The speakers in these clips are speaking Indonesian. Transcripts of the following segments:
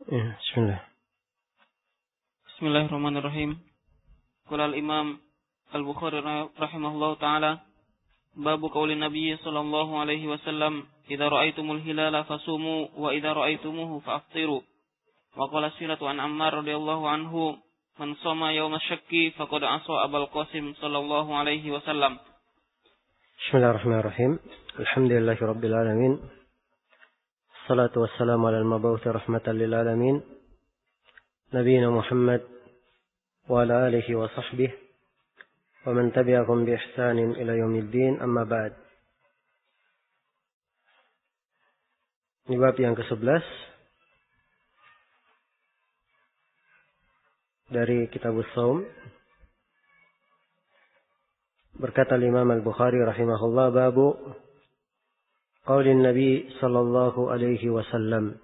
Bismillah. Bismillahirrahmanirrahim. Qala al-Imam Al-Bukhari rahimahullahu ta'ala, babu qauli Nabi sallallahu alaihi wasallam, idza ra'aitumul hilala fasumu wa idza ra'aitumuhu fa'aftiru. Wa qala Siratu an Ammar radhiyallahu anhu, man shoma yawma syakki faqad asa Abul Qasim sallallahu alaihi wasallam. Bismillahirrahmanirrahim. Alhamdulillahirabbil alamin. Salatu wassalamu ala al-mab'uts rahmatan lil alamin. Nabiyina Muhammad wa ala alihi wa sahbihi wa man tabi'ahum bi ihsanin ila yaumiddin, amma ba'd. Ini bab yang ke-11 dari Kitabus Shaum. Berkata Imam Al-Bukhari rahimahullah, babu qaulin Nabi sallallahu alaihi wasallam.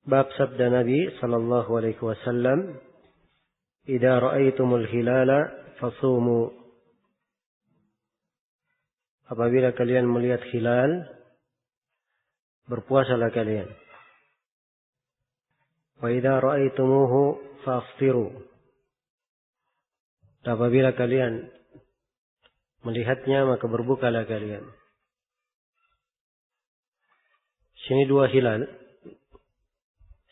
Bab sabda Nabi sallallahu alaihi wasallam, idza ra'aitumul hilala fasumu. Apabila kalian melihat hilal, berpuasalah kalian. Wa idza ra'aitumuhu faftiru. Apabila kalian melihatnya, maka berbukalah kalian. Sini dua hilal.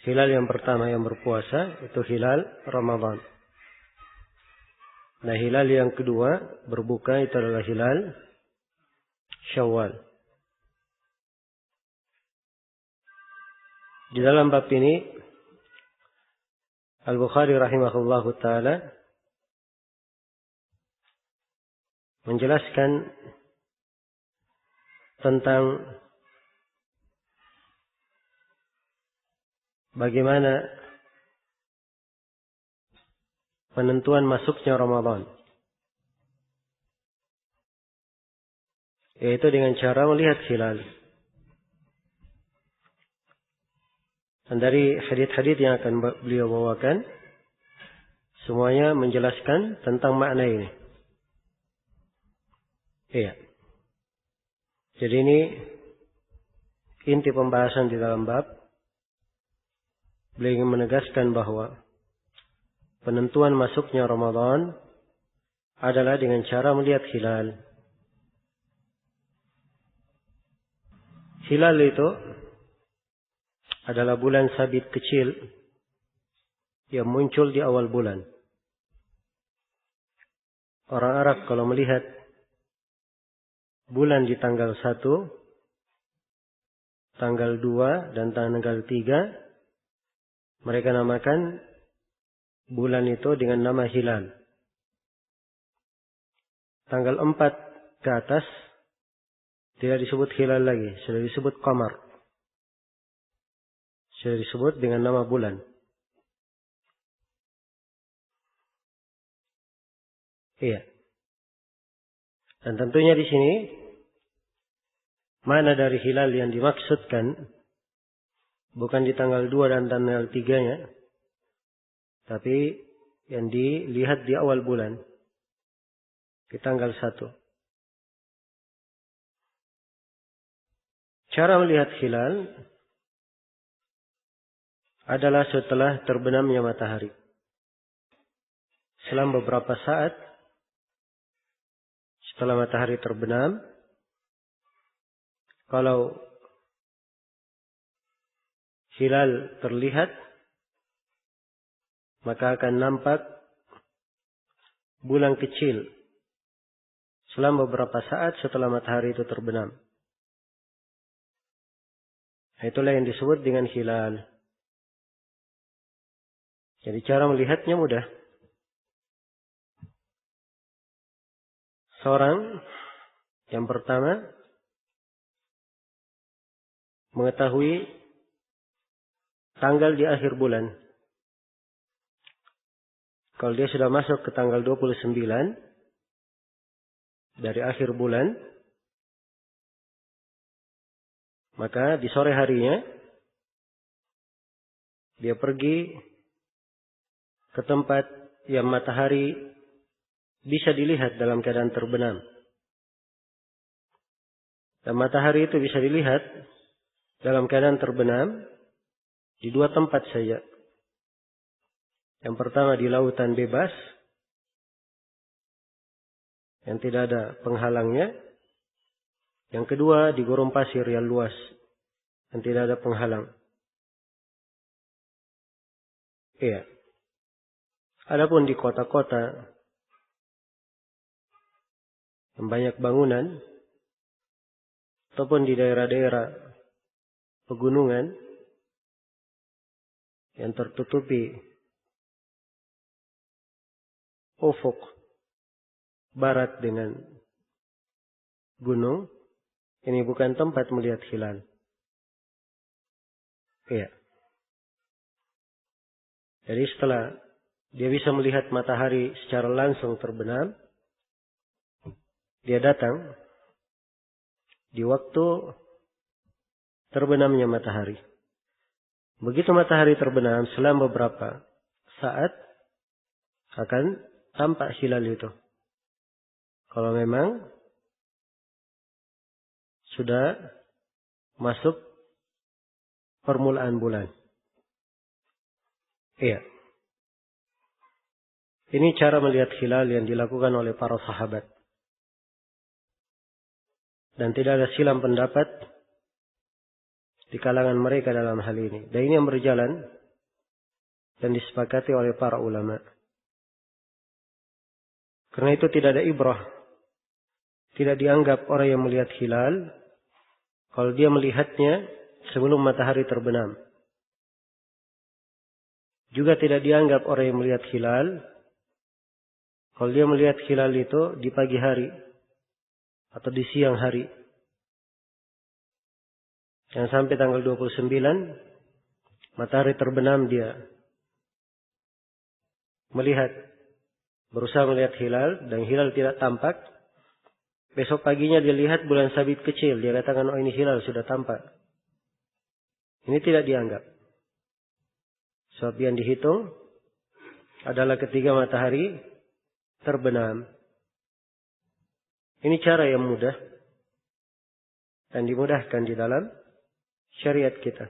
Hilal yang pertama yang berpuasa itu hilal Ramadan. Nah, hilal yang kedua berbuka itu adalah hilal Syawal. Di dalam bab ini Al-Bukhari rahimahullahu ta'ala menjelaskan tentang bagaimana penentuan masuknya Ramadan, yaitu dengan cara melihat hilal. Dan dari hadits-hadits yang akan beliau bawakan, semuanya menjelaskan tentang makna ini. Iya. Jadi ini inti pembahasan di dalam bab. Beliau ingin menegaskan bahwa penentuan masuknya Ramadan adalah dengan cara melihat hilal. Hilal itu adalah bulan sabit kecil yang muncul di awal bulan. Orang Arab kalau melihat bulan di tanggal 1, tanggal 2, dan tanggal 3, mereka namakan bulan itu dengan nama hilal. Tanggal 4 ke atas tidak disebut hilal lagi, sudah disebut qamar. Sudah disebut dengan nama bulan. Iya. Dan tentunya di sini mana dari hilal yang dimaksudkan bukan di tanggal 2 dan tanggal 3-nya, tapi yang dilihat di awal bulan, di tanggal 1. Cara melihat hilal adalah setelah terbenamnya matahari. Selama beberapa saat setelah matahari terbenam, kalau hilal terlihat, maka akan nampak bulan kecil selama beberapa saat setelah matahari itu terbenam. Itulah yang disebut dengan hilal. Jadi cara melihatnya mudah. Seorang yang pertama mengetahui tanggal di akhir bulan. Kalau dia sudah masuk ke tanggal 29 dari akhir bulan, maka di sore harinya dia pergi ke tempat yang matahari bisa dilihat dalam keadaan terbenam. Dan matahari itu bisa dilihat dalam keadaan terbenam Di 2 tempat saja. Yang pertama di lautan bebas, yang tidak ada penghalangnya. Yang kedua di gurun pasir yang luas, yang tidak ada penghalang. Iya. Adapun di kota-kota yang banyak bangunan, ataupun di daerah-daerah pegunungan yang tertutupi ufuk barat dengan gunung, ini bukan tempat melihat hilal. Iya. Jadi setelah dia bisa melihat matahari secara langsung terbenam, dia datang di waktu terbenamnya matahari. Begitu matahari terbenam, selama beberapa saat akan tampak hilal itu. Kalau memang sudah masuk permulaan bulan. Iya. Ini cara melihat hilal yang dilakukan oleh para sahabat. Dan tidak ada silang pendapat di kalangan mereka dalam hal ini. Dan ini yang berjalan dan disepakati oleh para ulama. Karena itu tidak ada ibrah. Tidak dianggap orang yang melihat hilal kalau dia melihatnya sebelum matahari terbenam. Juga tidak dianggap orang yang melihat hilal kalau dia melihat hilal itu di pagi hari atau di siang hari. Yang sampai tanggal 29 matahari terbenam dia berusaha melihat hilal dan hilal tidak tampak. Besok paginya dia lihat bulan sabit kecil. Dia katakan, oh ini hilal sudah tampak. Ini tidak dianggap. Sebab yang dihitung adalah ketika matahari terbenam. Ini cara yang mudah dan dimudahkan di dalam syariat kita.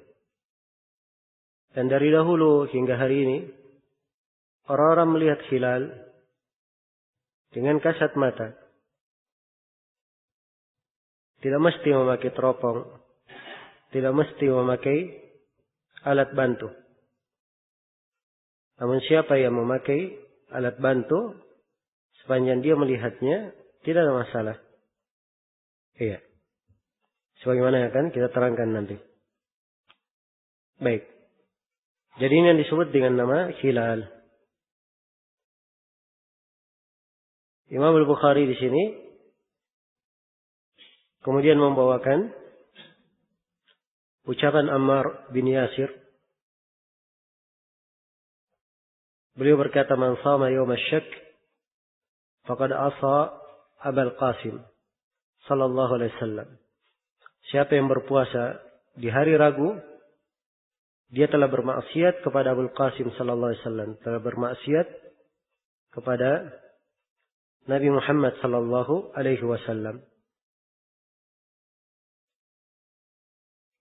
Dan dari dahulu hingga hari ini, orang-orang melihat hilal dengan kasat mata. Tidak mesti memakai teropong. Tidak mesti memakai alat bantu. Namun siapa yang memakai alat bantu, sepanjang dia melihatnya, tidak ada masalah. Iya. Sebagaimana akan kita terangkan nanti. Baik. Jadi ini yang disebut dengan nama hilal. Imam Al-Bukhari di sini kemudian membawakan ucapan Ammar bin Yasir. Beliau berkata, "Man shama yawm asy-syakk faqad asa Abul Qasim sallallahu alaihi wasallam." Siapa yang berpuasa di hari ragu, dia telah bermaksiat kepada Abul Qasim sallallahu alaihi wasallam, telah bermaksiat kepada Nabi Muhammad sallallahu alaihi wasallam.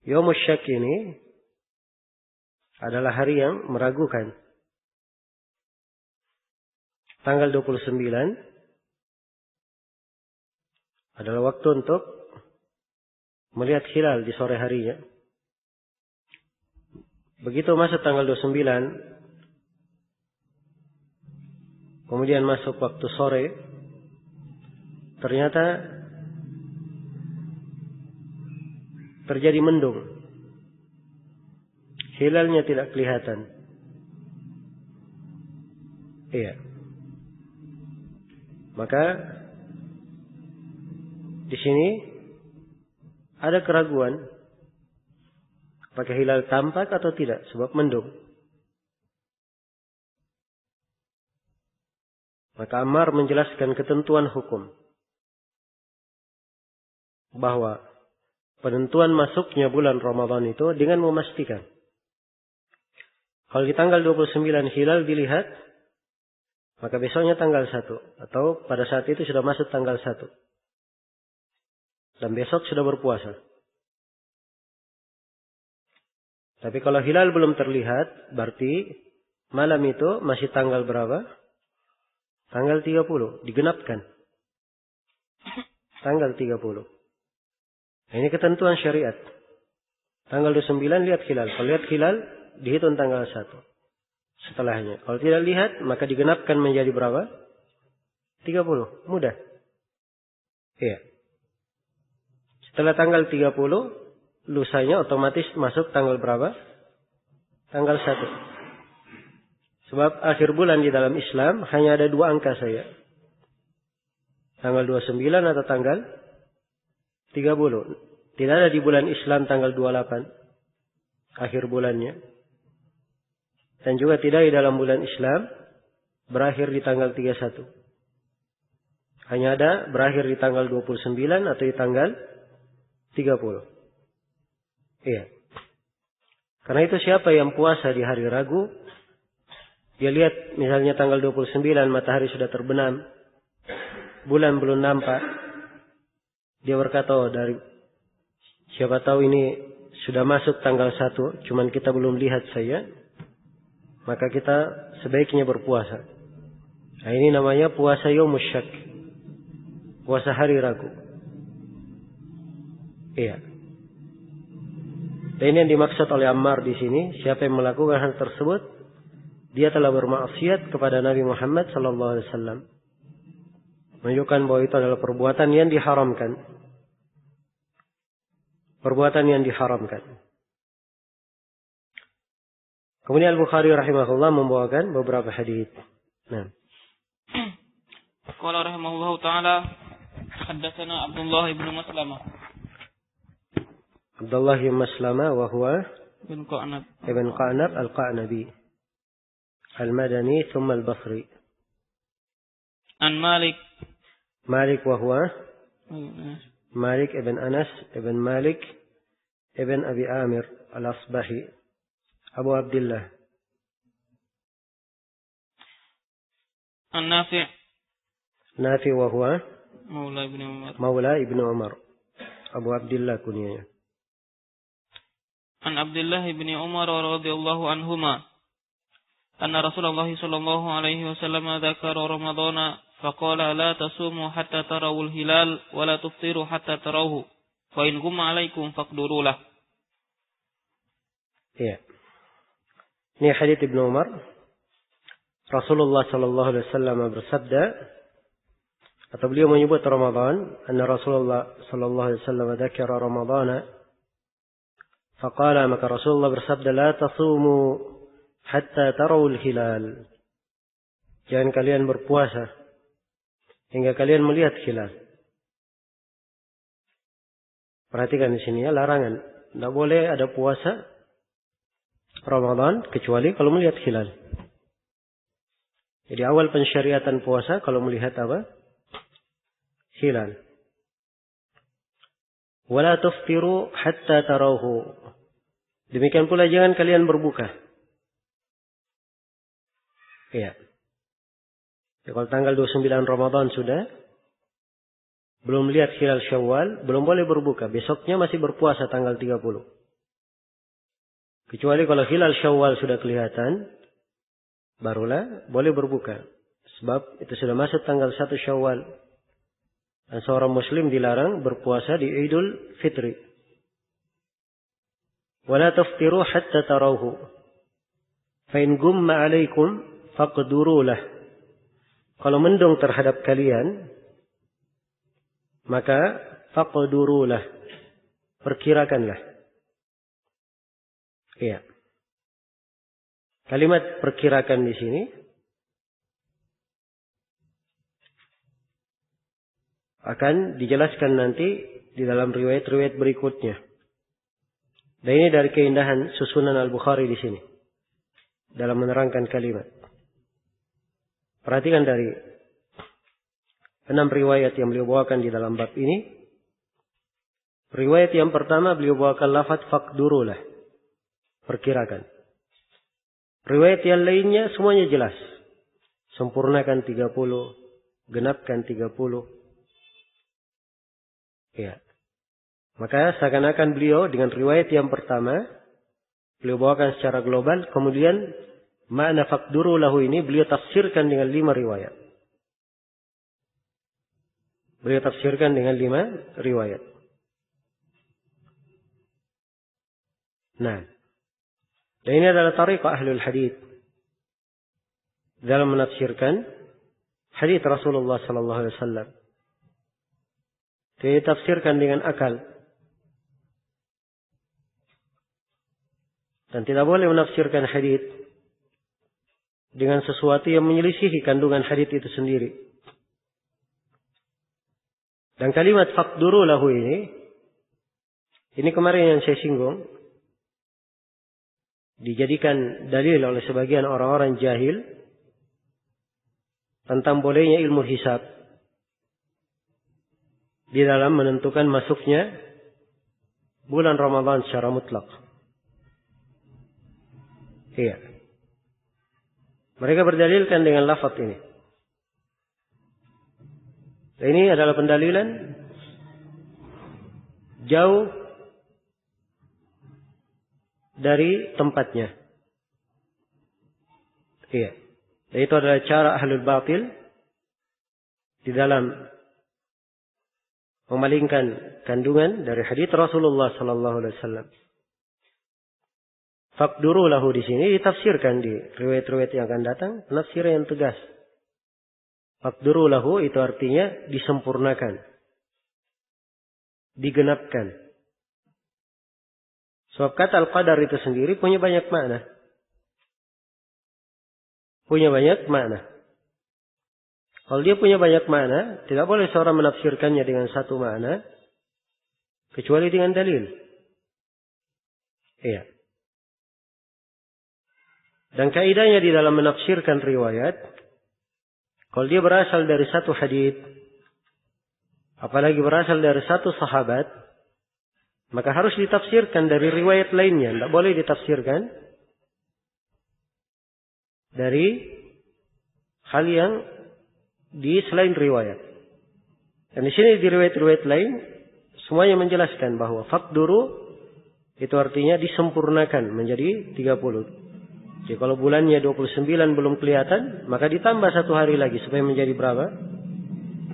Yaumus Syak ini adalah hari yang meragukan. Tanggal 29 adalah waktu untuk melihat hilal di sore harinya. Begitu masuk tanggal 29, kemudian masuk waktu sore, ternyata terjadi mendung. Hilalnya tidak kelihatan. Iya. Maka di sini ada keraguan apakah hilal tampak atau tidak sebab mendung. Maka Ammar menjelaskan ketentuan hukum bahwa penentuan masuknya bulan Ramadan itu dengan memastikan. Kalau di tanggal 29 hilal dilihat, maka besoknya tanggal 1. Atau pada saat itu sudah masuk tanggal 1. Dan besok sudah berpuasa. Tapi kalau hilal belum terlihat, berarti malam itu masih tanggal berapa? Tanggal 30. Digenapkan. Tanggal 30. Nah, ini ketentuan syariat. Tanggal 29 lihat hilal. Kalau lihat hilal, dihitung tanggal 1. Setelahnya. Kalau tidak lihat, maka digenapkan menjadi berapa? 30. Mudah. Iya. Setelah tanggal 30, lusanya otomatis masuk tanggal berapa? Tanggal 1. Sebab akhir bulan di dalam Islam hanya ada 2 angka saja. Tanggal 29 atau tanggal 30. Tidak ada di bulan Islam tanggal 28. Akhir bulannya. Dan juga tidak di dalam bulan Islam berakhir di tanggal 31. Hanya ada berakhir di tanggal 29 atau di tanggal 30. Iya. Karena itu siapa yang puasa di hari Ragu, dia lihat misalnya tanggal 29 matahari sudah terbenam, bulan belum nampak, dia berkata, oh, dari siapa tahu ini sudah masuk tanggal 1, cuman kita belum lihat saja, maka kita sebaiknya berpuasa. Nah, ini namanya puasa Yaumus Syak, puasa hari Ragu. Iya. Dan ini yang dimaksud oleh Ammar di sini, siapa yang melakukan hal tersebut, dia telah bermaksiat kepada Nabi Muhammad sallallahu alaihi wasallam. Menunjukkan bahwa itu adalah perbuatan yang diharamkan. Perbuatan yang diharamkan. Kemudian Al-Bukhari rahimahullah membawakan beberapa hadis. Nah. Qala rahimahullahu taala, haddatsana Abdullah ibn Maslamah. Abdullah bin Maslamah wa huwa ibn Qa'nab al-Qa'nabi al-Madani thumma al-Basri. An Malik wa huwa Malik ibn Anas ibn Malik ibn Abi Amir al-Asbahi Abu Abdullah. An Nafi wa huwa Maula ibn Umar Abu Abdullah kunyanya. An Abdullah bin Umar radhiyallahu anhuma anna Rasulullah sallallahu alaihi wasallam dzakara Ramadhana faqala la tasumu hatta tarawul hilal wa la tuftiru hatta tarawhu fa in gumma alaikum faqduru lah. Iya. Ini hadits Ibnu Umar. Rasulullah sallallahu alaihi wasallam bersabda, atau beliau menyebut Ramadan, anna Rasulullah sallallahu alaihi wasallam dzakara Ramadhana faqala, maka Rasulullah bersabda, la tasumu hatta tarawul hilal. Jangan kalian berpuasa hingga kalian melihat hilal. Perhatikan di sini ya, larangan. Tidak boleh ada puasa Ramadan kecuali kalau melihat hilal. Jadi awal pensyariatan puasa kalau melihat apa? Hilal. Wala tuftiru hatta tarawhu. Demikian pula jangan kalian berbuka. Iya. Ya, kalau tanggal 29 Ramadan sudah, belum lihat hilal Syawal, belum boleh berbuka. Besoknya masih berpuasa tanggal 30. Kecuali kalau hilal Syawal sudah kelihatan, barulah boleh berbuka. Sebab itu sudah masuk tanggal 1 Syawal. Dan seorang muslim dilarang berpuasa di Idul Fitri. Wala taftiru hatta tarawhu. Fa in gumma alaikum faqduru lah. Kalau mendung terhadap kalian, maka faqduru lah. Perkirakanlah. Iya. Kalimat perkirakan di sini akan dijelaskan nanti di dalam riwayat-riwayat berikutnya. Dan ini dari keindahan susunan Al-Bukhari di sini dalam menerangkan kalimat. Perhatikan dari 6 riwayat yang beliau bawakan di dalam bab ini. Riwayat yang pertama beliau bawakan lafaz faqdurulah, perkirakan. Riwayat yang lainnya semuanya jelas. Sempurnakan 30, genapkan 30. Ya. Maka seakan-akan beliau dengan riwayat yang pertama, Beliau bawakan secara global. Kemudian makna faqduru lahu ini beliau tafsirkan dengan 5 riwayat. Beliau tafsirkan dengan 5 riwayat. Nah, dan ini adalah tariqah ahlul hadits dalam menafsirkan hadits Rasulullah sallallahu alaihi wasallam. Ditafsirkan dengan akal. Dan tidak boleh menafsirkan hadits dengan sesuatu yang menyelisihi kandungan hadits itu sendiri. Dan kalimat faqduru lahu ini kemarin yang saya singgung, dijadikan dalil oleh sebagian orang-orang jahil tentang bolehnya ilmu hisab di dalam menentukan masuknya bulan Ramadan secara mutlak. Iya. Mereka berdalilkan dengan lafaz ini. Ini adalah pendalilan jauh dari tempatnya. Iya. Dan itu adalah cara ahlul batil di dalam memalingkan kandungan dari hadits Rasulullah sallallahu alaihi wasallam. Faqduru lahu di sini ditafsirkan di riwayat-riwayat yang akan datang penafsiran yang tegas. Faqduru lahu itu artinya disempurnakan, digenapkan. Sebab kata al-qadar itu sendiri punya banyak makna. Punya banyak makna. Kalau dia punya banyak makna, tidak boleh seorang menafsirkannya dengan satu makna kecuali dengan dalil. Iya. Dan kaidahnya di dalam menafsirkan riwayat, kalau dia berasal dari satu hadits, apalagi berasal dari satu sahabat, maka harus ditafsirkan dari riwayat lainnya. Tidak boleh ditafsirkan dari hal yang di selain riwayat. Dan di sini di riwayat-riwayat lain semuanya menjelaskan bahwa faqduru itu artinya disempurnakan menjadi 30. Jadi kalau bulannya 29 belum kelihatan, maka ditambah 1 hari lagi supaya menjadi berapa?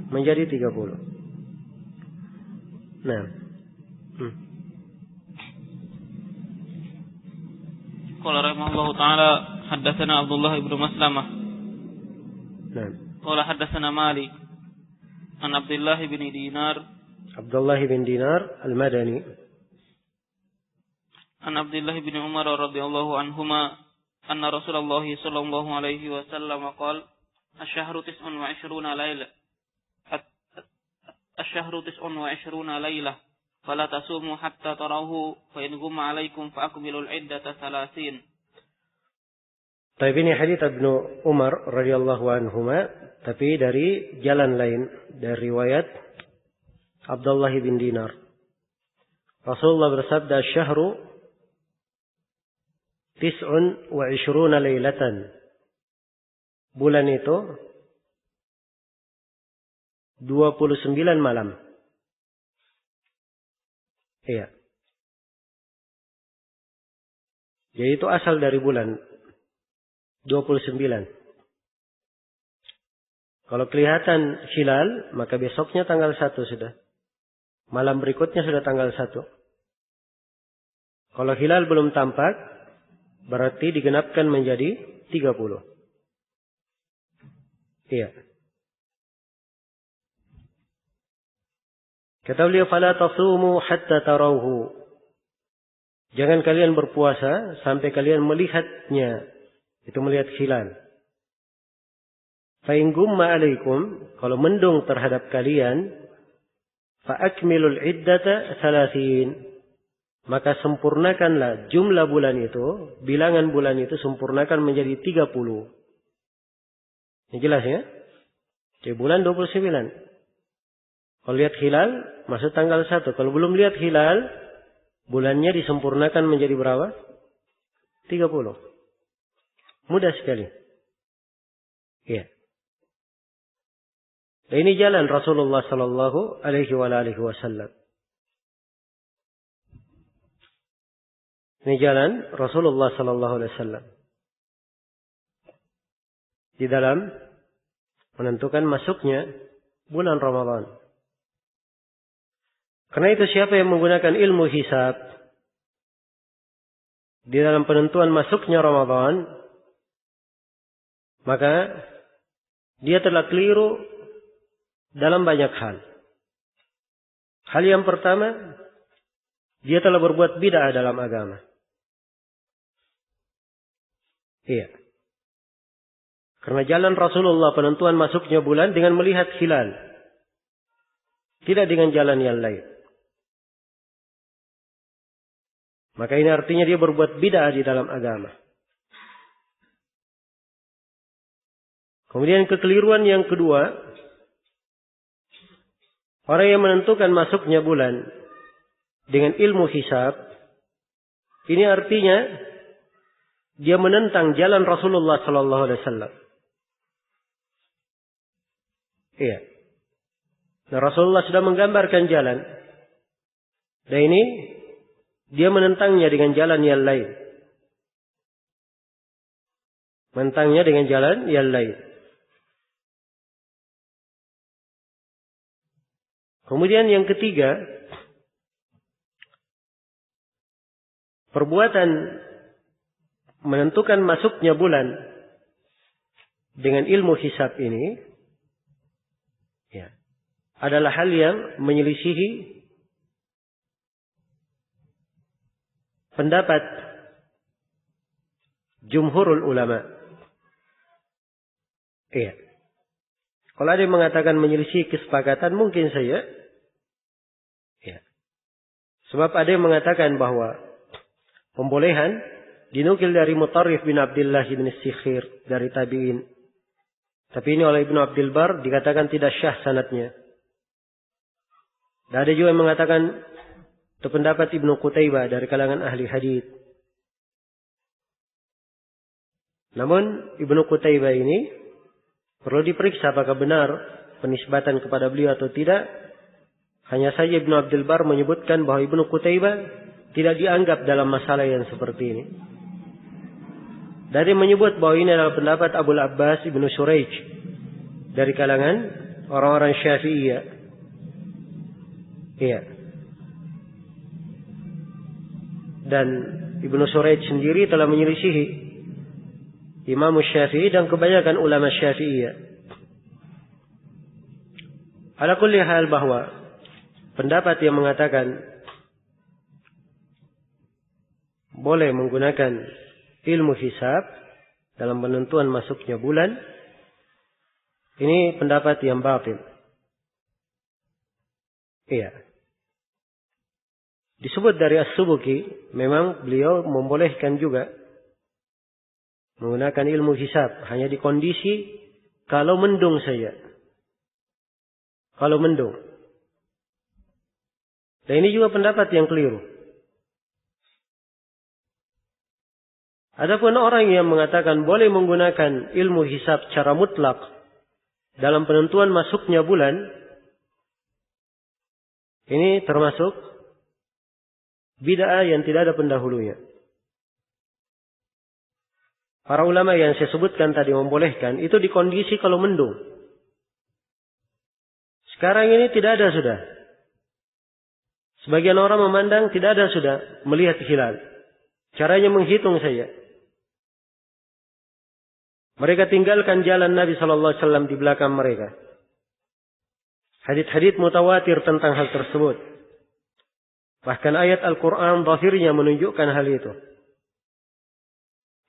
Menjadi 30. Nah. Qala rahimahullahu taala haddatsana Abdullah ibnu Maslamah. Nah. Qala haddatsana Malik an Abdullah bin Dinar. Abdullah bin Dinar al-Madani. An Abdullah bin Umar radhiyallahu anhuma anna Rasulullah sallallahu alaihi wasallam qala asy-syahru 29 lailah. Asy-syahru 29 lailah. Fala tasumu hatta tarahu fa in ghumma 'alaikum fa akmilul 'iddata 30. Tapi ini hadits Ibnu Umar radhiyallahu anhuma, tapi dari jalan lain, dari riwayat Abdullah bin Dinar. Rasulullah bersabda, "Syahru 29 lailatan." Bulan itu 29 malam. Iya. Jadi itu asal dari bulan 29. Kalau kelihatan hilal, maka besoknya tanggal 1 sudah. Malam berikutnya sudah tanggal 1. Kalau hilal belum tampak, berarti digenapkan menjadi 30. Iya. Kata beliau, "Fala tasumu hatta tarawhu." Jangan kalian berpuasa sampai kalian melihatnya. Itu melihat hilal. Fa in gumma 'alaikum, kalau mendung terhadap kalian, fa akmilul 'iddata 30. Maka sempurnakanlah jumlah bulan itu, bilangan bulan itu sempurnakan menjadi 30. Ini jelas ya? Jadi bulan 29. Kalau lihat hilal, masuk tanggal 1. Kalau belum lihat hilal, bulannya disempurnakan menjadi berapa? 30. Mudah sekali. Iya. Dan ini jalan Rasulullah sallallahu alaihi wasallam. Ini jalan Rasulullah sallallahu alaihi wasallam di dalam menentukan masuknya bulan Ramadan. Karena itu siapa yang menggunakan ilmu hisab di dalam penentuan masuknya Ramadan, maka dia telah keliru dalam banyak hal. Hal yang pertama, dia telah berbuat bid'ah dalam agama. Iya. Karena jalan Rasulullah penentuan masuknya bulan dengan melihat hilal. Tidak dengan jalan yang lain. Maka ini artinya dia berbuat bid'ah di dalam agama. Kemudian kekeliruan yang kedua, orang yang menentukan masuknya bulan dengan ilmu hisab, ini artinya dia menentang jalan Rasulullah sallallahu alaihi wasallam. Iya. Nah, Rasulullah sudah menggambarkan jalan. Dan ini dia menentangnya dengan jalan yang lain. Menentangnya dengan jalan yang lain. Kemudian yang ketiga, perbuatan menentukan masuknya bulan dengan ilmu hisab ini ya, adalah hal yang menyelisihi pendapat jumhurul ulama. Iya. Kalau ada yang mengatakan menyelisih kesepakatan, mungkin saja. Ya. Sebab ada yang mengatakan bahwa pembolehan dinukil dari Mutarrif bin Abdullah bin Sikhir dari tabi'in. Tapi ini oleh Ibnu Abdul Bar dikatakan tidak syah sanadnya. Dan ada juga yang mengatakan itu pendapat Ibnu Qutaibah dari kalangan ahli hadits. Namun Ibnu Qutaibah ini perlu diperiksa apakah benar penisbatan kepada beliau atau tidak. Hanya saja Ibnu Abdul Bar menyebutkan bahwa Ibnu Qutaibah tidak dianggap dalam masalah yang seperti ini. Dari menyebut bahwa ini adalah pendapat Abul Abbas Ibnu Shuraij dari kalangan orang-orang Syafi'iyah. Iya. Dan Ibnu Shuraij sendiri telah menyelisihi Imam Syafi'i dan kebanyakan ulama Syafi'iyah. Ala kulli hal bahwa pendapat yang mengatakan boleh menggunakan ilmu hisab dalam penentuan masuknya bulan, ini pendapat yang batil. Iya. Disebut dari As-Subuki, memang beliau membolehkan juga menggunakan ilmu hisab, hanya di kondisi kalau mendung saja. Kalau mendung. Dan ini juga pendapat yang keliru. Adapun orang yang mengatakan boleh menggunakan ilmu hisab secara mutlak dalam penentuan masuknya bulan, ini termasuk bid'ah yang tidak ada pendahulunya. Para ulama yang saya sebutkan tadi membolehkan, itu di kondisi kalau mendung. Sekarang ini tidak ada sudah. Sebagian orang memandang tidak ada sudah melihat hilal. Caranya menghitung saja. Mereka tinggalkan jalan Nabi sallallahu alaihi wasallam di belakang mereka. Hadits-hadits mutawatir tentang hal tersebut. Bahkan ayat Al-Quran zahirnya menunjukkan hal itu.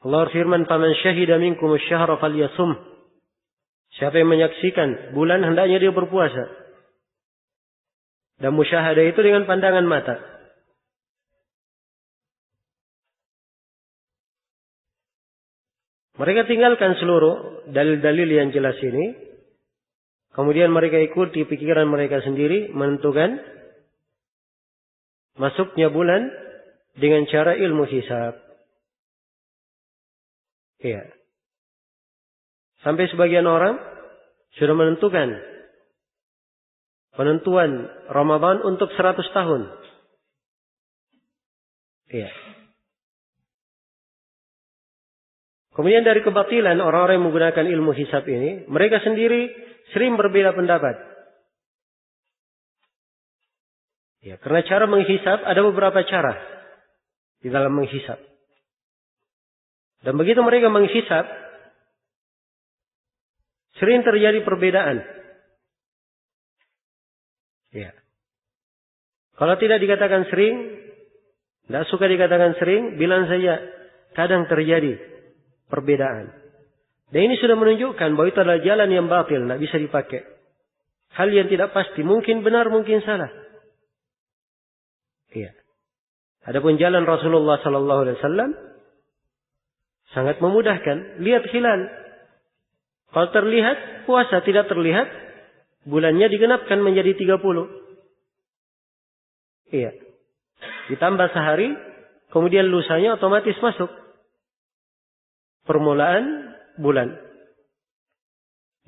Allah firman, "Faman syahida minkum asy-syahra falyasum." Siapa yang menyaksikan bulan hendaknya dia berpuasa. Dan musyahadah itu dengan pandangan mata. Mereka tinggalkan seluruh dalil-dalil yang jelas ini. Kemudian mereka ikuti pikiran mereka sendiri menentukan masuknya bulan dengan cara ilmu hisab. Iya. Sampai sebagian orang sudah menentukan penentuan Ramadan untuk 100 tahun. Iya. Kemudian dari kebatilan orang-orang yang menggunakan ilmu hisab ini, mereka sendiri sering berbeda pendapat. Ya, karena cara menghisab ada beberapa cara di dalam menghisab. Dan begitu mereka menghisab, sering terjadi perbedaan. Ya. Kalau tidak dikatakan sering, tidak suka dikatakan sering, bilang saja kadang terjadi perbedaan. Dan ini sudah menunjukkan bahwa itu adalah jalan yang batil, tidak bisa dipakai. Hal yang tidak pasti, mungkin benar, mungkin salah. Iya. Adapun jalan Rasulullah sallallahu alaihi wasallam sangat memudahkan. Lihat hilal. Kalau terlihat puasa, tidak terlihat bulannya digenapkan menjadi 30. Iya. Ditambah sehari, kemudian lusanya otomatis masuk permulaan bulan.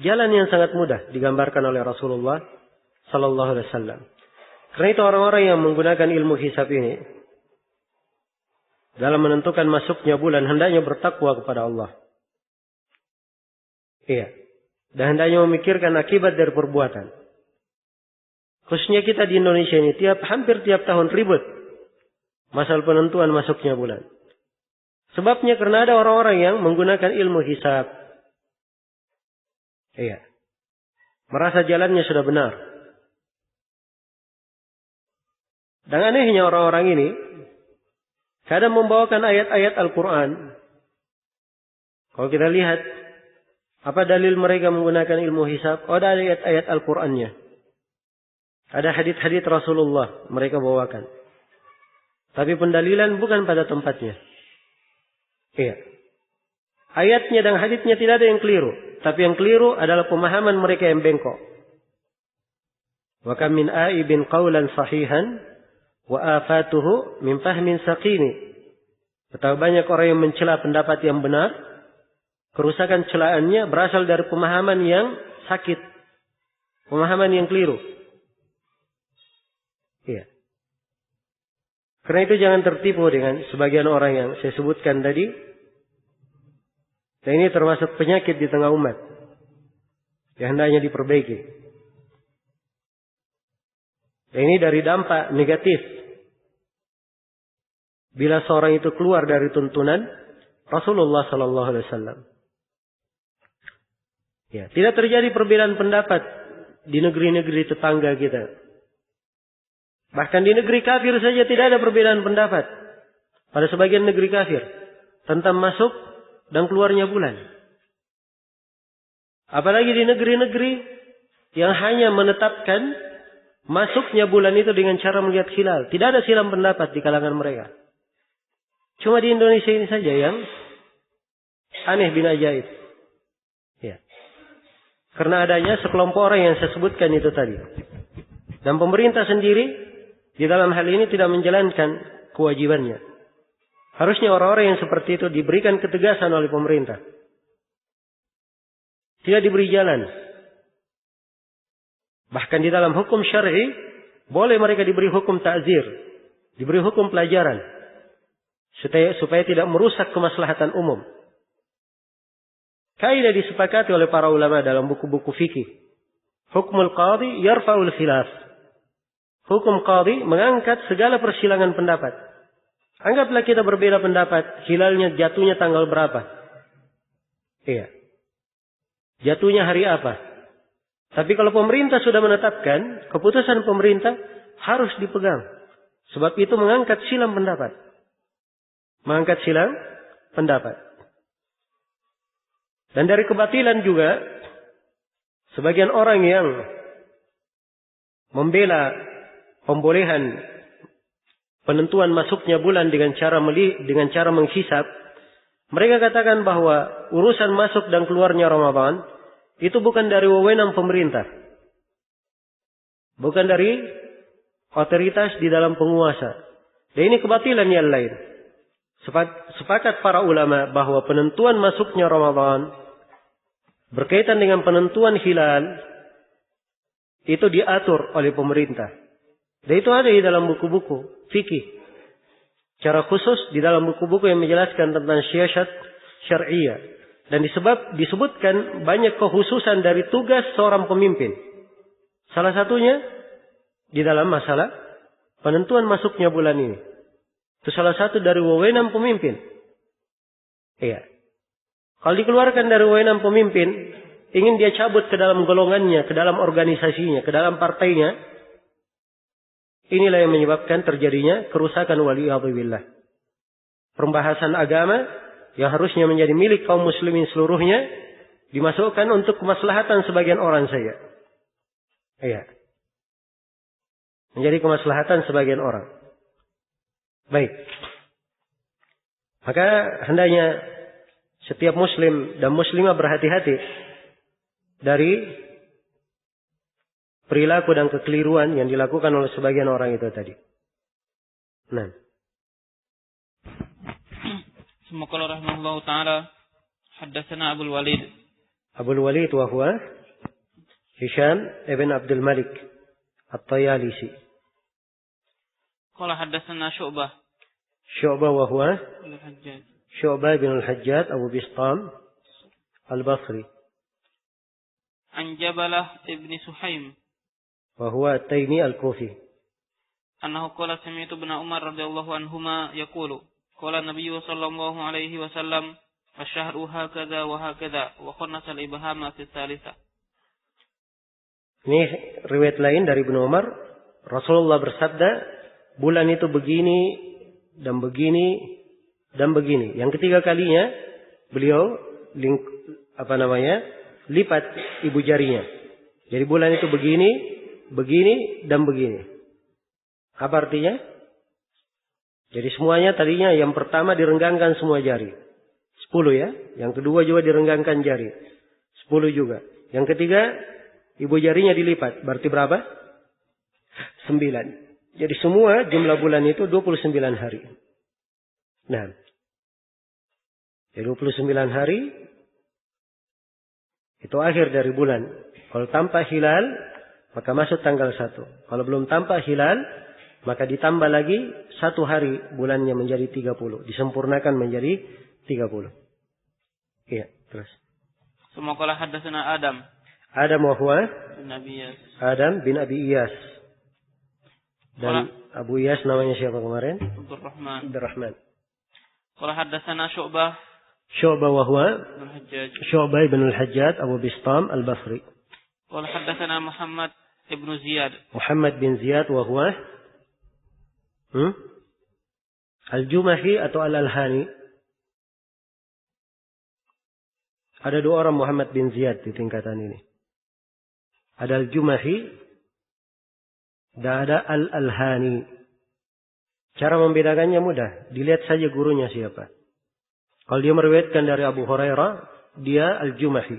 Jalan yang sangat mudah digambarkan oleh Rasulullah sallallahu alaihi wasallam. Karena itu orang-orang yang menggunakan ilmu hisab ini dalam menentukan masuknya bulan hendaknya bertakwa kepada Allah. Iya. Dan hendaknya memikirkan akibat dari perbuatan. Khususnya kita di Indonesia ini hampir tiap tahun ribut masalah penentuan masuknya bulan. Sebabnya karena ada orang-orang yang menggunakan ilmu hisab. Iya. Merasa jalannya sudah benar. Dan anehnya orang-orang ini kadang membawakan ayat-ayat Al-Quran. Kalau kita lihat apa dalil mereka menggunakan ilmu hisab, ada ayat-ayat Al-Qurannya. Ada hadits-hadits Rasulullah mereka bawakan. Tapi pendalilan bukan pada tempatnya. Iya. Ayatnya dan haditsnya tidak ada yang keliru. Tapi yang keliru adalah pemahaman mereka yang bengkok. Wa kam min aibin qawlan sahihan wa afatuhu min fahmin saqimi. Betapa banyak orang yang mencela pendapat yang benar. Kerusakan celaannya berasal dari pemahaman yang sakit. Pemahaman yang keliru. Iya. Karena itu jangan tertipu dengan sebagian orang yang saya sebutkan tadi. Dan ini termasuk penyakit di tengah umat. Yang hendaknya diperbaiki. Dan ini dari dampak negatif. Bila seorang itu keluar dari tuntunan Rasulullah sallallahu alaihi wasallam. Ya, tidak terjadi perbedaan pendapat di negeri-negeri tetangga kita. Bahkan di negeri kafir saja tidak ada perbedaan pendapat. Pada sebagian negeri kafir tentang masuk dan keluarnya bulan. Apalagi di negeri-negeri yang hanya menetapkan masuknya bulan itu dengan cara melihat hilal. Tidak ada silang pendapat di kalangan mereka. Cuma di Indonesia ini saja yang aneh bin ajaib. Ya. Karena adanya sekelompok orang yang saya sebutkan itu tadi. Dan pemerintah sendiri di dalam hal ini tidak menjalankan kewajibannya. Harusnya orang-orang yang seperti itu diberikan ketegasan oleh pemerintah. Tidak diberi jalan. Bahkan di dalam hukum syar'i boleh mereka diberi hukum ta'zir, diberi hukum pelajaran. Supaya tidak merusak kemaslahatan umum. Kaidah disepakati oleh para ulama dalam buku-buku fikih. Hukmul qadhi yarfa'ul khilaf. Hukum qadhi mengangkat segala persilangan pendapat. Anggaplah kita berbeda pendapat, hilalnya jatuhnya tanggal berapa? Iya. Jatuhnya hari apa? Tapi kalau pemerintah sudah menetapkan, keputusan pemerintah harus dipegang. Sebab itu mengangkat silang pendapat. Mengangkat silang pendapat. Dan dari kebatilan juga, sebagian orang yang membela pembolehan penentuan masuknya bulan dengan cara menghisab, mereka katakan bahwa urusan masuk dan keluarnya Ramadan itu bukan dari wewenang pemerintah. Bukan dari otoritas di dalam penguasa. Dan ini kebatilan yang lain. Sepakat para ulama bahwa penentuan masuknya Ramadan berkaitan dengan penentuan hilal itu diatur oleh pemerintah. Dan itu ada di dalam buku-buku fikih. Secara khusus di dalam buku-buku yang menjelaskan tentang syiasat syar'iyyah. Dan disebutkan banyak kekhususan dari tugas seorang pemimpin. Salah satunya di dalam masalah penentuan masuknya bulan ini. Itu salah satu dari wewenang pemimpin. Iya. Kalau dikeluarkan dari wewenang pemimpin, ingin dia cabut ke dalam golongannya, ke dalam organisasinya, ke dalam partainya, inilah yang menyebabkan terjadinya kerusakan waliyadzubillah. Pembahasan agama yang harusnya menjadi milik kaum muslimin seluruhnya dimasukkan untuk kemaslahatan sebagian orang saja. Iya. Menjadi kemaslahatan sebagian orang. Baik. Maka hendaknya setiap muslim dan muslimah berhati-hati dari perilaku dan kekeliruan yang dilakukan oleh sebagian orang itu tadi. Nah. Semoga rahimahullah ta'ala haddatsana Abul Walid. Abul Walid wa huwa Hisham ibn Abdul Malik At-Tayalisi. Qala haddatsana Syu'bah. Syu'bah wa huwa Al-Hajjaj. Syu'bah bin Al-Hajjaj Abu Bistam Al-Basri. An Jabalah ibn Suhaim. Wa huwa At-Taymi Al-Kufi. Annahu qala sami'tu ibn Umar radhiyallahu anhuma yaqulu qala Nabi sallallahu alaihi wasallam asyhadu hakadha wa hakadha wa khannasa al-ibhama fi tsalitsa. Ini riwayat lain dari Ibnu Umar, Rasulullah bersabda, bulan itu begini dan begini dan begini. Yang ketiga kalinya beliau lipat ibu jarinya. Jadi bulan itu begini, begini dan begini. Apa artinya? Jadi semuanya tadinya yang pertama direnggangkan semua jari. 10 ya. Yang kedua juga direnggangkan jari. 10 juga. Yang ketiga, ibu jarinya dilipat. Berarti berapa? 9. Jadi semua jumlah bulan itu 29 hari. Nah. Jadi 29 hari. Itu akhir dari bulan. Kalau tanpa hilal, maka masuk tanggal 1. Kalau belum tampak hilal, maka ditambah lagi 1 hari bulannya menjadi 30. Disempurnakan menjadi 30. Iya, terus. Semoga haddatsana Adam. Adam wa huwa Bin Abi Iyas. Adam bin Abi Iyas. Dan Abu Iyas namanya siapa kemarin? Abdurrahman. Qala haddatsana Syu'bah. Syu'bah wa huwa Al-Hajjaj. Syu'bah bin Al-Hajjaj Abu Bistam Al-Basri. Qala haddatsana Muhammad ibn Ziyad. Muhammad bin Ziyad wa huwa Al-Jumahi atau Al-Alhani? Ada 2 orang Muhammad bin Ziyad di tingkatan ini. Ada Al-Jumahi dan ada Al-Alhani. Cara membedakannya mudah. Dilihat saja gurunya siapa. Kalau dia meriwayatkan dari Abu Hurairah, dia Al-Jumahi.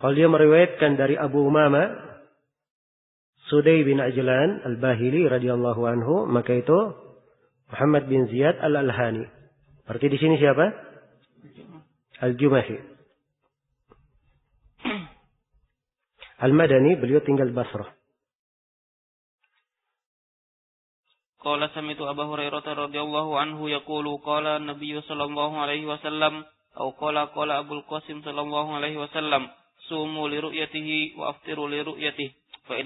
Kalau dia meriwayatkan dari Abu Umama, Sudai bin Ajlan Al-Bahili radhiyallahu anhu, maka itu Muhammad bin Ziyad Al-Alhani. Berarti di sini siapa? Al-Jumahi. Al-Madani, beliau tinggal Basrah. Qala sami'tu Abu Hurairah radhiyallahu anhu yaqulu qala Nabi sallallahu alaihi wasallam atau qala Abul Qasim sallallahu alaihi wasallam sumu li ru'yatihi wa aftiru li ru'yatihi fa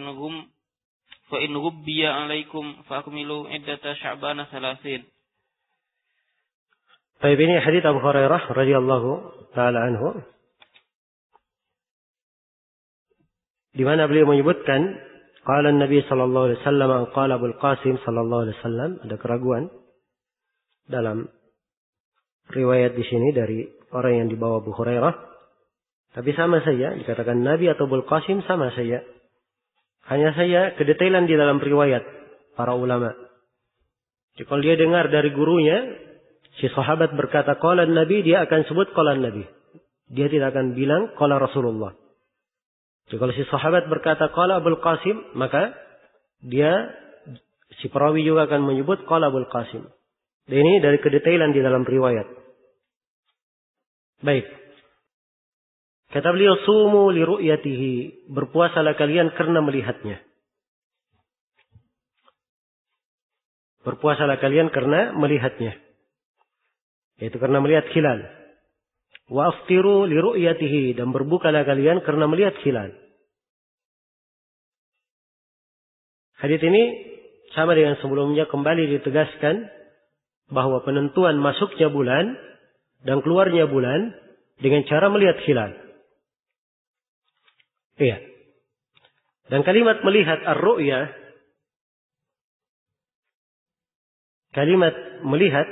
in ghubbiya alaikum fa akmilu iddata Sya'bana 30. Baik, ini hadits Abu Hurairah radhiyallahu taala anhu, di mana beliau menyebutkan qala Nabi sallallahu alaihi wasallam qala Abul Qasim sallallahu alaihi wasallam. Ada keraguan dalam riwayat di sini dari orang yang dibawa Abu Hurairah. Tapi sama saja dikatakan Nabi atau Abul Qasim sama saja. Hanya saja kedetailan di dalam riwayat para ulama. Jadi kalau dia dengar dari gurunya, si sahabat berkata qala Nabi, dia akan sebut qala Nabi. Dia tidak akan bilang qala Rasulullah. Jadi kalau si sahabat berkata qala Abul Qasim, maka dia si perawi juga akan menyebut qala Abul Qasim. Dan ini dari kedetailan di dalam riwayat. Baik. Kata beliau, sumu li ru'yatihi, berpuasalah kalian karena melihatnya. Berpuasalah kalian karena melihatnya. Yaitu karena melihat hilal. Wa aftiru li ru'yatihi, dan berbukalah kalian karena melihat hilal. Hadits ini sama dengan sebelumnya, kembali ditegaskan bahwa penentuan masuknya bulan dan keluarnya bulan dengan cara melihat hilal. Iya. Dan kalimat melihat ar-ru'ya, kalimat melihat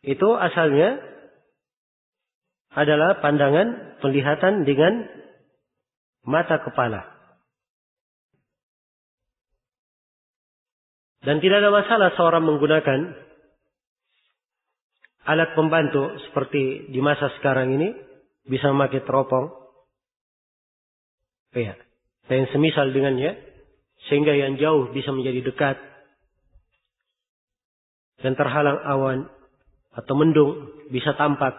itu asalnya adalah pandangan, penglihatan dengan mata kepala. Dan tidak ada masalah seorang menggunakan alat pembantu seperti di masa sekarang ini, bisa memakai teropong. Ya, yang semisal dengannya, sehingga yang jauh bisa menjadi dekat dan terhalang awan atau mendung bisa tampak.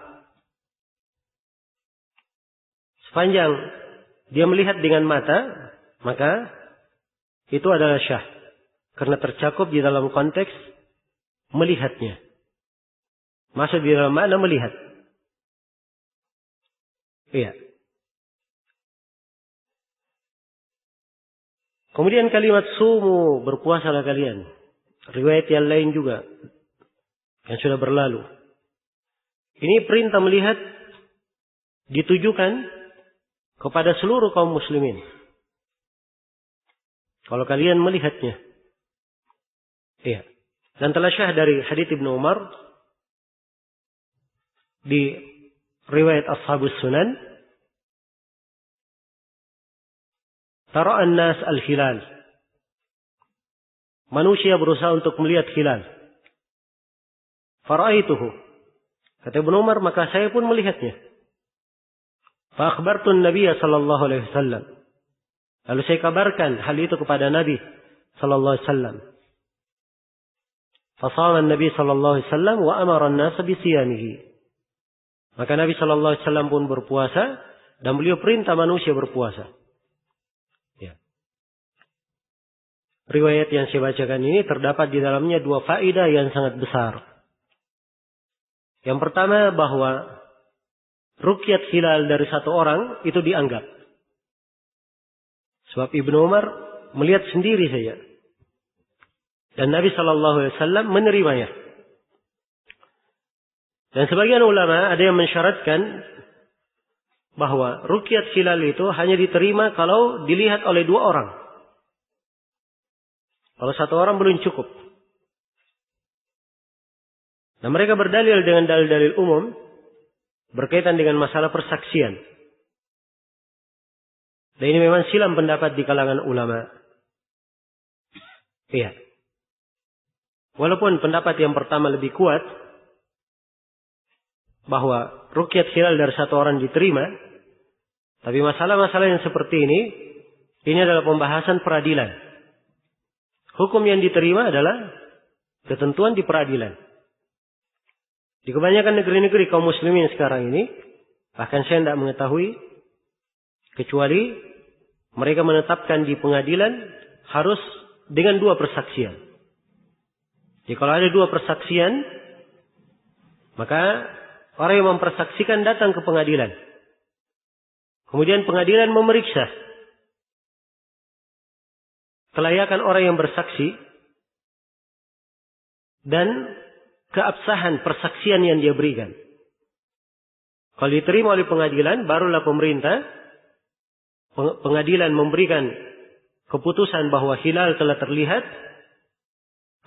Sepanjang dia melihat dengan mata, maka itu adalah syah, karena tercakup di dalam konteks melihatnya. Masuk di dalam makna melihat. Iya. Kemudian kalimat sumu, berpuasalah kalian. Riwayat yang lain juga yang sudah berlalu. Ini perintah melihat ditujukan kepada seluruh kaum muslimin. Kalau kalian melihatnya. Iya. Dan telah syah dari hadits Ibnu Umar di riwayat Ashabus Sunan, tara'an nas al-hilal. Manusia berusaha untuk melihat hilal. Fara'aituhu. Kata Ibnu Umar, maka saya pun melihatnya. Fa akhbartu an-nabiy sallallahu alaihi wasallam. Lalu saya kabarkan hal itu kepada Nabi sallallahu alaihi wasallam. Fa shama an-nabi sallallahu alaihi wasallam wa amara an-nas bi siyamihi. Maka Nabi sallallahu alaihi wasallam pun berpuasa dan beliau perintah manusia berpuasa. Ya. Riwayat yang saya bacakan ini terdapat di dalamnya dua faedah yang sangat besar. Yang pertama, bahwa ruqyat hilal dari satu orang itu dianggap. Sebab Ibnu Umar melihat sendiri saja. Dan Nabi sallallahu alaihi wasallam menerimanya. Dan sebagian ulama ada yang mensyaratkan bahwa ruqyat hilal itu hanya diterima kalau dilihat oleh dua orang. Kalau satu orang belum cukup. Nah, mereka berdalil dengan dalil-dalil umum berkaitan dengan masalah persaksian. Dan ini memang silam pendapat di kalangan ulama. Iya. Walaupun pendapat yang pertama lebih kuat, bahwa ruqyat hilal dari satu orang diterima, tapi masalah-masalah yang seperti ini adalah pembahasan peradilan. Hukum yang diterima adalah ketentuan di peradilan. Di kebanyakan negeri-negeri kaum muslimin sekarang ini, bahkan saya tidak mengetahui, kecuali mereka menetapkan di pengadilan harus dengan dua persaksian. Jadi kalau ada dua persaksian, maka orang yang mempersaksikan datang ke pengadilan. Kemudian pengadilan memeriksa kelayakan orang yang bersaksi dan keabsahan persaksian yang dia berikan. Kalau diterima oleh pengadilan, barulah pengadilan memberikan keputusan bahwa hilal telah terlihat.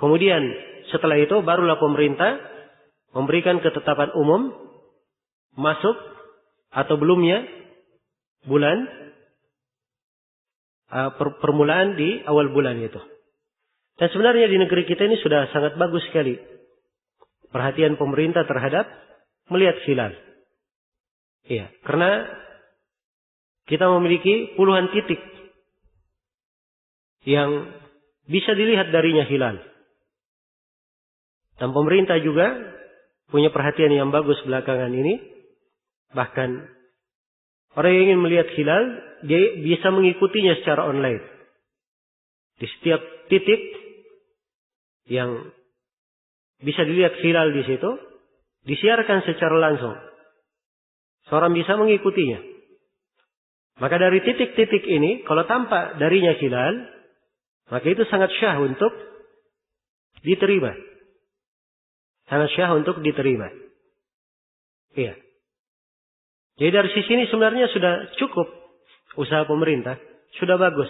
Kemudian setelah itu barulah pemerintah memberikan ketetapan umum masuk atau belumnya bulan, permulaan di awal bulan itu. Dan sebenarnya di negeri kita ini sudah sangat bagus sekali perhatian pemerintah terhadap melihat hilal. Iya, karena kita memiliki puluhan titik yang bisa dilihat darinya hilal. Dan pemerintah juga punya perhatian yang bagus belakangan ini. Bahkan orang yang ingin melihat hilal, dia bisa mengikutinya secara online. Di setiap titik yang bisa dilihat hilal di situ, disiarkan secara langsung. Seorang bisa mengikutinya. Maka dari titik-titik ini, kalau tampak darinya hilal, maka itu sangat syah untuk diterima. Sangat syah untuk diterima. Iya. Jadi dari sisi ini sebenarnya sudah cukup usaha pemerintah. Sudah bagus.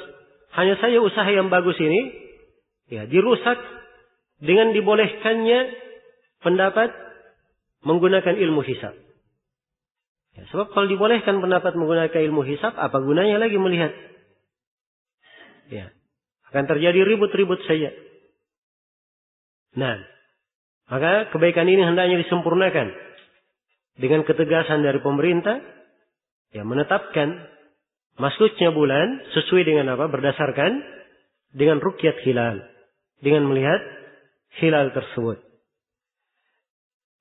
Hanya saja usaha yang bagus ini ya dirusak dengan dibolehkannya pendapat menggunakan ilmu hisab. Ya, sebab kalau dibolehkan pendapat menggunakan ilmu hisab, apa gunanya lagi melihat? Ya, akan terjadi ribut-ribut saja. Nah, maka kebaikan ini hendaknya disempurnakan dengan ketegasan dari pemerintah, ya menetapkan masuknya bulan sesuai dengan apa? Berdasarkan dengan ruqyat hilal, dengan melihat hilal tersebut.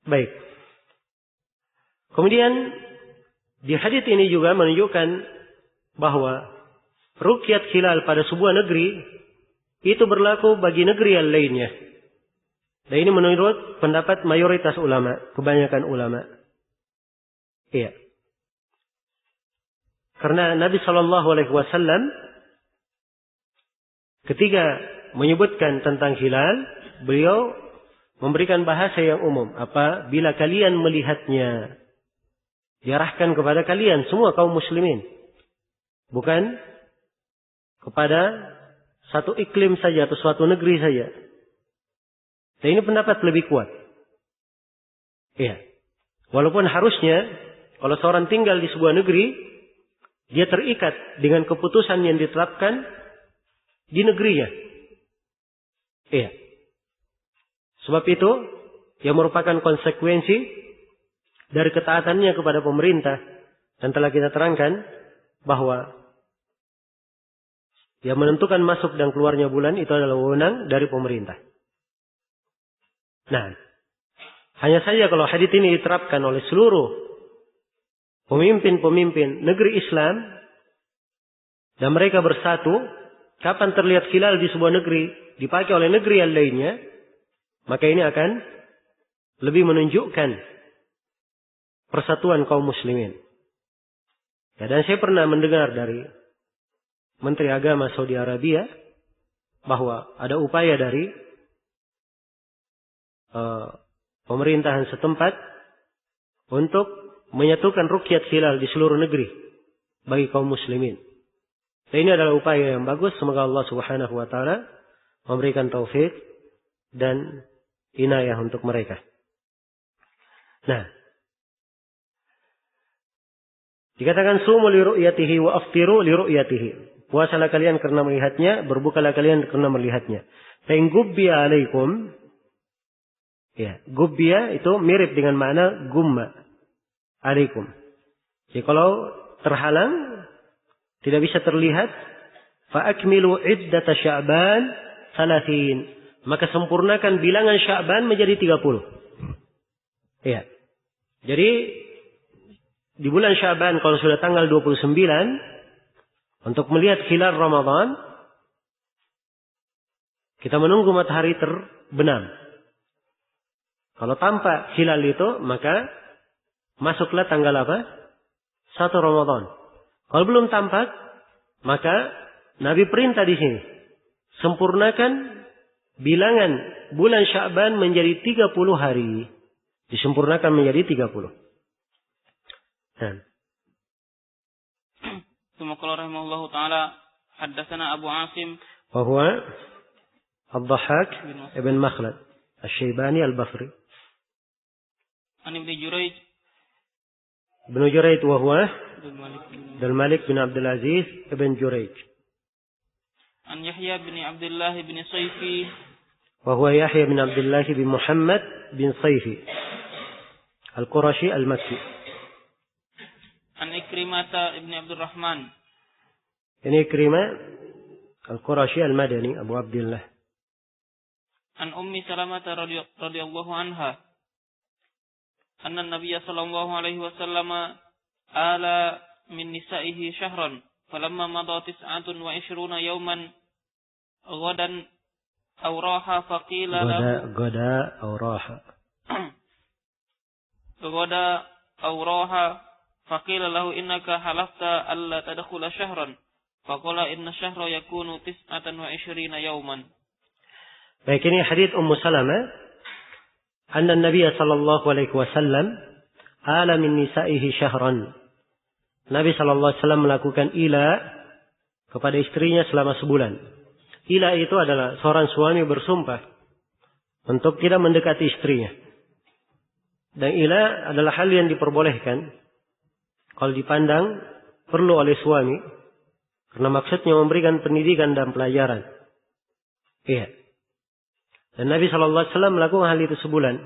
Baik. Kemudian di hadits ini juga menunjukkan bahwa ruqyat hilal pada sebuah negeri itu berlaku bagi negeri yang lainnya. Dan ini menurut pendapat mayoritas ulama, kebanyakan ulama. Iya. Karena Nabi SAW ketika menyebutkan tentang hilal, beliau memberikan bahasa yang umum. Apabila kalian melihatnya, diarahkan kepada kalian semua kaum muslimin. Bukan kepada satu iklim saja atau suatu negeri saja. Dan ini pendapat lebih kuat. Iya. Walaupun harusnya kalau seorang tinggal di sebuah negeri, dia terikat dengan keputusan yang ditetapkan di negerinya. Iya. Sebab itu yang merupakan konsekuensi dari ketaatannya kepada pemerintah. Dan telah kita terangkan bahwa yang menentukan masuk dan keluarnya bulan itu adalah wewenang dari pemerintah. Nah, hanya saja kalau hadits ini diterapkan oleh seluruh pemimpin-pemimpin negeri Islam dan mereka bersatu, kapan terlihat hilal di sebuah negeri dipakai oleh negeri yang lainnya, maka ini akan lebih menunjukkan persatuan kaum muslimin. Ya, dan saya pernah mendengar dari Menteri Agama Saudi Arabia bahwa ada upaya dari pemerintahan setempat untuk menyatukan ruqyat hilal di seluruh negeri bagi kaum muslimin. Dan ini adalah upaya yang bagus. Semoga Allah Subhanahu wa taala memberikan taufik dan inayah untuk mereka. Nah, dikatakan sumu li ru'yatihi wa aftiru li ru'yatihi. Puasalah kalian karena melihatnya, berbukalah kalian karena melihatnya. Fa in gubbiya alaikum, ya, gubbiya itu mirip dengan makna gumma alaikum. Jadi kalau terhalang, tidak bisa terlihat, fa akmilu iddata Sya'ban 30. Maka sempurnakan bilangan Sya'ban menjadi 30. Ya. Jadi di bulan Sya'ban kalau sudah tanggal 29 untuk melihat hilal Ramadan, kita menunggu matahari terbenam. Kalau tampak hilal itu, maka masuklah tanggal apa? 1 Ramadan. Kalau belum tampak, maka Nabi perintah di sini, sempurnakan bilangan bulan Sya'ban menjadi 30 hari. Disempurnakan menjadi 30. ثم قال رحمه الله تعالى حدثنا أبو عاصم وهو الضحاك ابن مخلد الشيباني البصري عن ابن جريج ابن جريج وهو عبد الملك بن عبد العزيز ابن جريج عن يحيى بن عبد الله بن صيفي وهو يحيى بن عبد الله بن محمد بن صيفي القرشي المكي عن إكرمة ابن عبد الرحمن. Ini Ikrimah Al-Qurashi Al-Madani Abu Abdullah. An Ummi Salamah radhiyallahu anha anna Nabiy sallallahu alaihi wasallam ala min nisa'ihi syahran falamma madha 29 yawman ghadan aw raha faqila lahu gada aw raha غدا أو راح فقيل له إنك حلفت ألا تدخل شهرا فقال إن الشهر يكون 29 يوما. Baik, ini hadits Ummu Salamah anna Nabi sallallahu alaihi wasallam ala min nisa'ihi syahran. Nabi sallallahu alaihi wasallam melakukan ila kepada istrinya selama sebulan. Ila itu adalah seorang suami bersumpah untuk tidak mendekati istrinya. Dan ila adalah hal yang diperbolehkan kalau dipandang perlu oleh suami karena maksudnya memberikan pendidikan dan pelajaran. Iya. Dan Nabi SAW melakukan hal itu sebulan.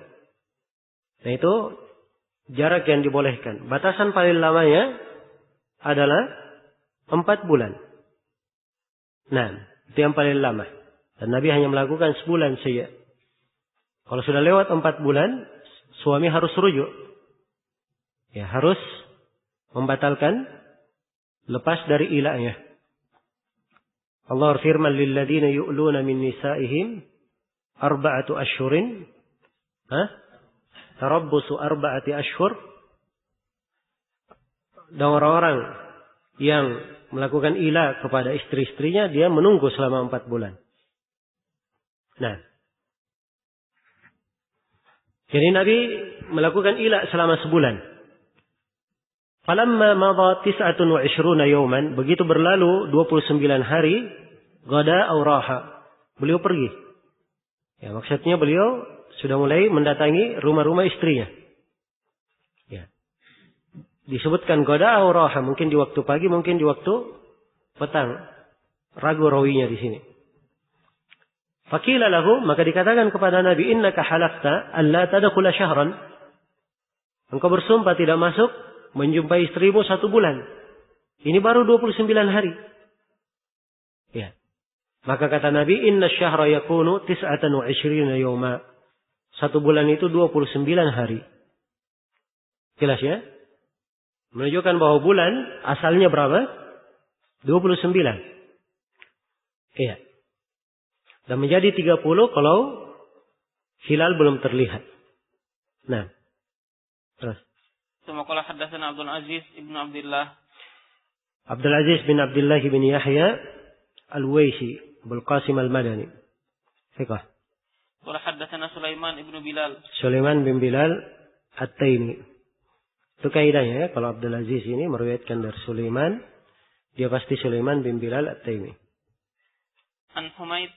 Nah itu jarak yang dibolehkan. Batasan paling lamanya adalah 4 bulan. Nah, itu yang paling lama. Dan Nabi hanya melakukan sebulan saja. Kalau sudah lewat 4 bulan, suami harus rujuk. Ya, harus membatalkan, lepas dari ilahnya. Allah firman lilladzina yu'luna min nisa'ihim arba'atu asyhurin tarabbusu arba'ati asyhur. Dan orang-orang yang melakukan ila kepada istri-istrinya, dia menunggu selama 4 bulan. Nah, jadi Nabi melakukan ila selama sebulan. Falamma madha 29 yawman, begitu berlalu 29 hari, gada aw raha, beliau pergi. Ya, maksudnya beliau sudah mulai mendatangi rumah-rumah istrinya. Ya. Disebutkan gada aw raha, mungkin di waktu pagi, mungkin di waktu petang. Ragu rawinya di sini. Faqila lahu, maka dikatakan kepada Nabi, innaka halafta alla tadkhula syahran. Engkau bersumpah tidak masuk menjumpai istrimu 1 bulan. Ini baru 29 hari. Ya. Maka kata Nabi, inna syahra yakunu 29 yawma. 1 bulan itu 29 hari. Jelas ya? Menunjukkan bahwa bulan asalnya berapa? 29. Iya. Dan menjadi 30 kalau hilal belum terlihat. Nah. Terus. Semoga haddatsana Abdul Aziz ibn Abdullah. Abdul Aziz bin Abdullah bin Yahya Al-Waisi Abul Qasim Al-Madani. Fiqh. Qala haddatsana Sulaiman ibn Bilal. Sulaiman bin Bilal At-Taimi. Itu kaidahnya ya, kalau Abdul Aziz ini meriwayatkan dari Sulaiman, dia pasti Sulaiman bin Bilal At-Taimi. An Humaid.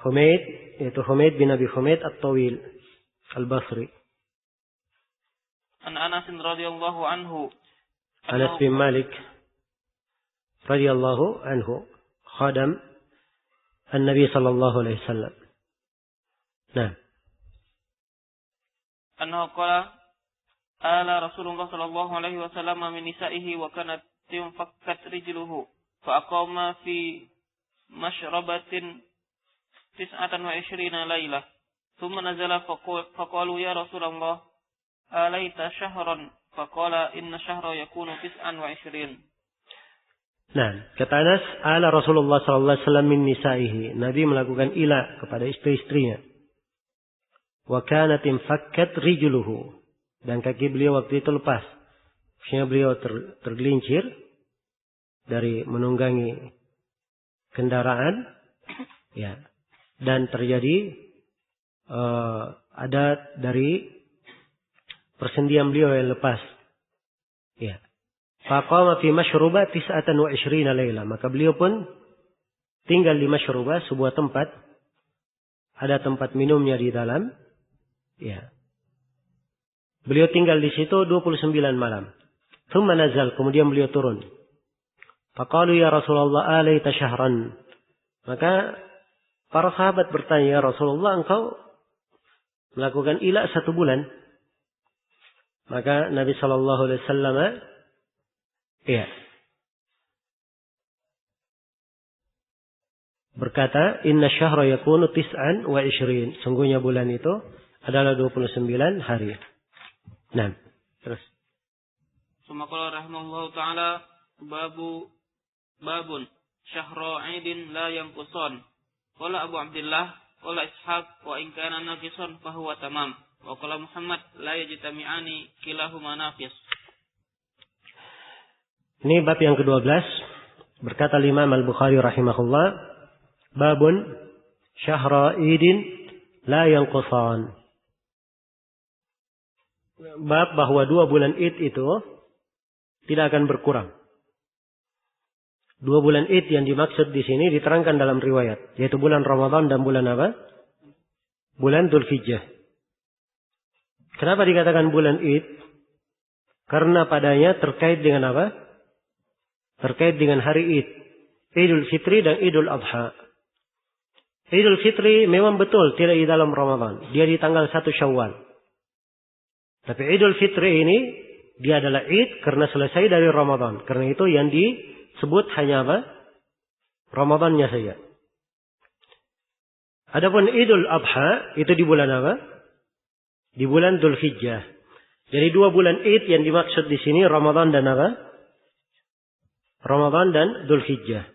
Humaid, yaitu Humaid bin Abi Humaid At-Tawil Al-Basri. An Anas radhiyallahu anhu. Anas bin Malik radhiyallahu anhu, khadam An-Nabi sallallahu alaihi wasallam. Nah. Annahu qala ala Rasulullah sallallahu alaihi wasallam min nisa'ihi wa kanat tinfakkat rijluhu fa aqama fi mashrabatin 29 lailah thumma nazala faqalu ya Rasulullah alaita syahran faqala inna syahra yakunu 29. Nah, kata Anas, ala Rasulullah sallallahu alaihi wasallam min nisa'ihi. Nabi melakukan ila kepada istri-istrinya. Wa kanat infakkat rijluhu. Dan kaki beliau waktu itu lepas. Maksudnya beliau tergelincir dari menunggangi kendaraan. Ya. Dan terjadi ada dari persendian beliau yang lepas. Ya. Faqama fi mashrubah 29 laila. Maka beliau pun tinggal di mashrubah, sebuah tempat. Ada tempat minumnya di dalam. Ya. Beliau tinggal di situ 29 malam. Thumma nazal, kemudian beliau turun. Faqalu ya Rasulullah alaita syahran. Maka para sahabat bertanya, ya Rasulullah, engkau melakukan ila 1 bulan. Maka Nabi sallallahu alaihi wasallam berkata, inna syahra yakunu 29. Sungguhnya bulan itu adalah 29 hari. Nah, terus. Sumaqala rahimahullahu ta'ala babun syahra 'idin la yanqusan. Qala Abu Abdullah, qala Ishaq wa in kana naqisan fa huwa tamam. Wa qala Muhammad la yajtami'ani kilahuma naqis. Ini bab yang ke-12. Berkata Imam Al-Bukhari rahimahullah, babun syahra idin la yanqusan. Bab bahwa 2 bulan Id itu tidak akan berkurang. 2 bulan Id yang dimaksud di sini diterangkan dalam riwayat, yaitu bulan Ramadan dan bulan apa? Bulan Dzulhijjah. Kenapa dikatakan bulan Id? Karena padanya terkait dengan apa? Terkait dengan hari Id. Idul Fitri dan Idul Adha. Idul Fitri memang betul tidak di dalam Ramadan. Dia di tanggal 1 Syawal. Tapi Idul Fitri ini dia adalah Id karena selesai dari Ramadan. Karena itu yang disebut hanya apa? Ramadannya saja. Adapun Idul Adha itu di bulan apa? Di bulan Dzulhijjah. Jadi 2 bulan Id yang dimaksud di sini Ramadan dan apa? Ramadan dan Dzulhijjah.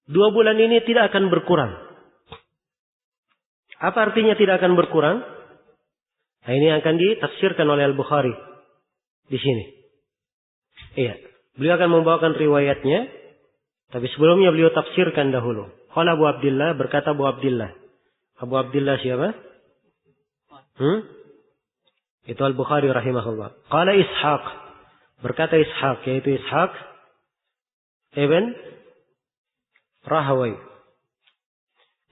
2 bulan ini tidak akan berkurang. Apa artinya tidak akan berkurang? Nah, ini akan ditafsirkan oleh Al-Bukhari di sini. Iya, beliau akan membawakan riwayatnya, tapi sebelumnya beliau tafsirkan dahulu. Qala Abu Abdillah, berkata Abu Abdillah. Abu Abdillah siapa? Itu Al-Bukhari rahimahullah. Qala Ishaq, berkata Ishaq, yaitu Ishaq ibn Rahawai.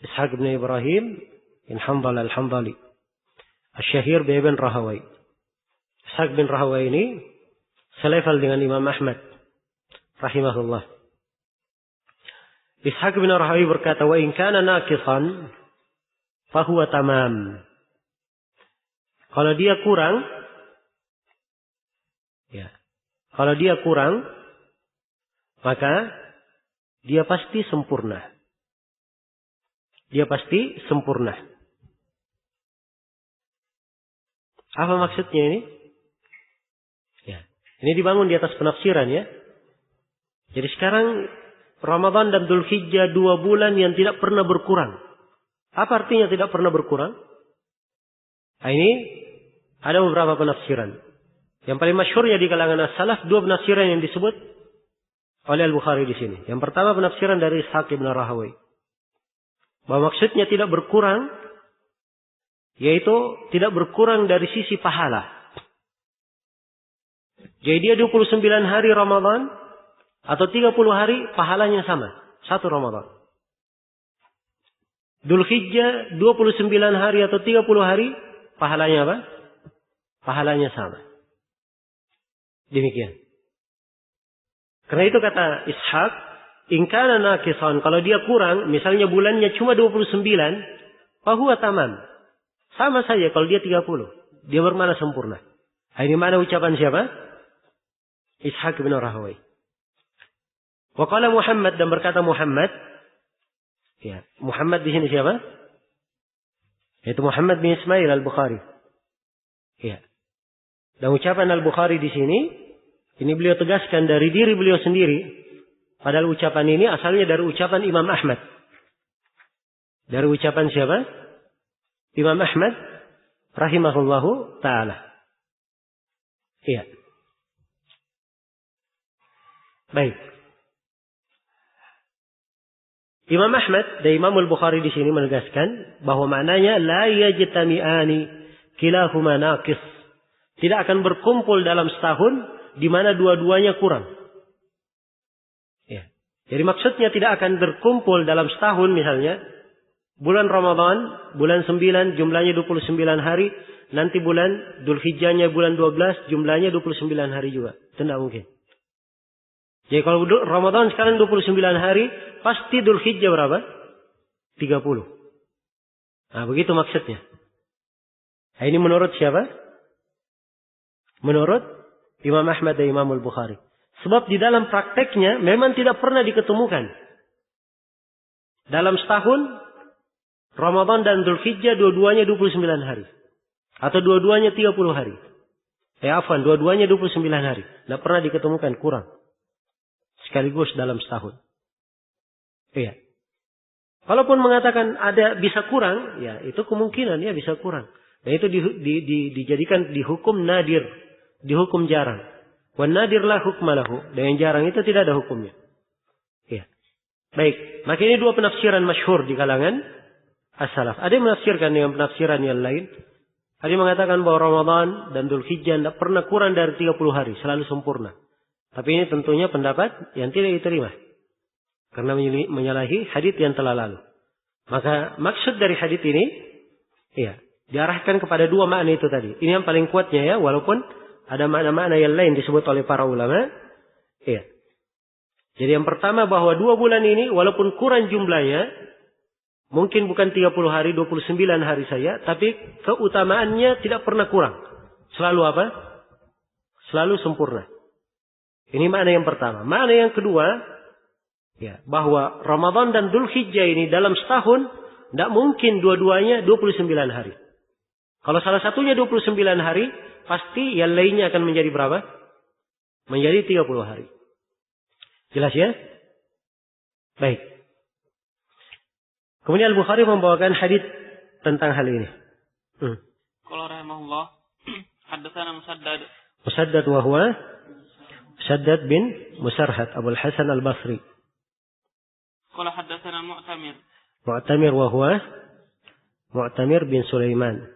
Ishaq ibn Ibrahim bin Hanbal al-Hanbali. Asy-Syahir bi Ibn Rahawai. Ishaq bin Rahawai ini selevel dengan Imam Ahmad rahimahullah. Ishaq bin Rahawai berkata, "Wa in kana naqisan fa huwa tamam." Kalau dia kurang, ya. Kalau dia kurang, maka dia pasti sempurna. Dia pasti sempurna. Apa maksudnya ini? Ya. Ini dibangun di atas penafsiran ya. Jadi sekarang Ramadan dan Dzulhijjah 2 bulan yang tidak pernah berkurang. Apa artinya tidak pernah berkurang? Nah, ini ada beberapa penafsiran. Yang paling masyhurnya di kalangan as-salaf 2 penafsiran yang disebut oleh Al-Bukhari di sini. Yang pertama penafsiran dari Ishaq bin Rahawai. Bahwa maksudnya tidak berkurang, yaitu tidak berkurang dari sisi pahala. Jadi dia 29 hari Ramadan atau 30 hari pahalanya sama. 1 Ramadan. Dzulhijjah 29 hari atau 30 hari pahalanya apa? Pahalanya sama. Demikian. Karena itu kata Ishaq, in kana naqisan, kalau dia kurang, misalnya bulannya cuma 29, fa huwa tamam. Sama saja kalau dia 30. Dia bermakna sempurna. Ini mana ucapan siapa? Ishaq bin Rahawai. Wa qala Muhammad, dan berkata Muhammad. Ya, Muhammad di sini siapa? Yaitu Muhammad bin Ismail Al-Bukhari. Ya. Dan ucapan Al-Bukhari di sini, ini beliau tegaskan dari diri beliau sendiri. Padahal ucapan ini asalnya dari ucapan Imam Ahmad. Dari ucapan siapa? Imam Ahmad rahimahullahu ta'ala. Iya. Baik. Imam Ahmad dan Imam Al-Bukhari di sini menegaskan bahwa maknanya la yajtami'ani kilahuma naqis. Tidak akan berkumpul dalam setahun di mana dua-duanya kurang. Ya. Jadi maksudnya tidak akan berkumpul dalam setahun misalnya bulan Ramadan, bulan 9 jumlahnya 29 hari, nanti bulan Dzulhijjahnya bulan 12 jumlahnya 29 hari juga. Itu tidak mungkin. Jadi kalau Ramadan sekarang 29 hari, pasti Dzulhijjah berapa? 30. Nah, begitu maksudnya. Nah, ini menurut siapa? Menurut Imam Ahmad dan Imam Al-Bukhari. Sebab di dalam prakteknya memang tidak pernah diketemukan. Dalam setahun, Ramadan dan Dzulhijjah dua-duanya 29 hari. Atau dua-duanya 30 hari. Dua-duanya 29 hari. Tidak pernah diketemukan kurang. Sekaligus dalam setahun. Iya. Kalaupun mengatakan ada bisa kurang, ya itu kemungkinan ya bisa kurang. Dan itu dijadikan dihukum nadir, dihukum jarang. Wan nadir la hukma lahu. Dan yang jarang itu tidak ada hukumnya. Ya. Baik, maka ini dua penafsiran masyhur di kalangan as-salaf. Ada yang menafsirkan dengan penafsiran yang lain. Ada yang mengatakan bahwa Ramadan dan Dzulhijjah tidak pernah kurang dari 30 hari, selalu sempurna. Tapi ini tentunya pendapat yang tidak diterima. Karena menyalahi hadits yang telah lalu. Maka maksud dari hadits ini, ya, diarahkan kepada dua makna itu tadi. Ini yang paling kuatnya ya, walaupun ada makna-makna yang lain disebut oleh para ulama. Ya. Jadi yang pertama bahwa 2 bulan ini walaupun kurang jumlahnya, mungkin bukan 30 hari, 29 hari saja, tapi keutamaannya tidak pernah kurang. Selalu apa? Selalu sempurna. Ini makna yang pertama. Makna yang kedua, ya, bahwa Ramadan dan Dzulhijjah ini dalam setahun tidak mungkin dua-duanya 29 hari. Kalau salah satunya 29 hari, pasti yang lainnya akan menjadi berapa? Menjadi 30 hari. Jelas ya? Baik. Kemudian Al-Bukhari membawakan hadis tentang hal ini. Qala rahimahullah, haddatsana Musaddad wa huwa Musaddad bin Musarhad Abu Hasan Al-Basri. Qala haddatsana Mu'tamir wa huwa Mu'tamir bin Sulaiman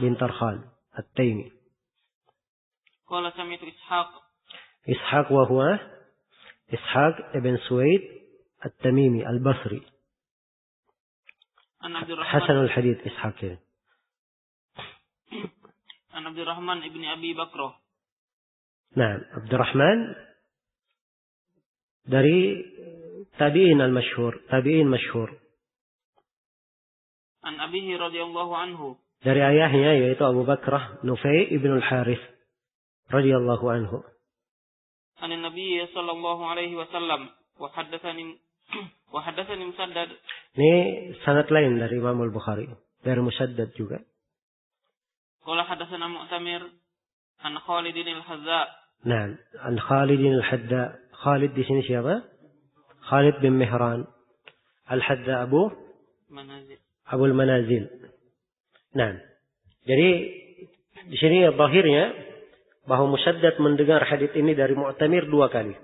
bin Tarkhan At-Taimi. Qala sami'tu Ishaq wa huwa Ishaq ibn Suwaid At-Tamimi Al-Basri. Hasan al-Hadith Ishaq. An Abdurrahman ibn Abi Bakrah. Nah, Abdurrahman dari tabi'in masyhur. An abihi radhiyallahu anhu. Dari ayahnya yaitu Abu Bakrah Nufai ibn al-Harith radhiyallahu anhu. An Nabi sallallahu alaihi wasallam wa haddatsani Musaddad. Ini sanad lain dari Imam Al-Bukhari, dari Musaddad juga. Qala haddatsana Mu'tamir an Khalid al-Hadza. Nah, an Khalid al-Hadza. Khalid di sini siapa? Khalid bin Mihran. Al-Hadza Abul Manazil. Nah, jadi di sini zahirnya bahwa Musaddad mendengar hadits ini dari Mu'tamir 2 kali.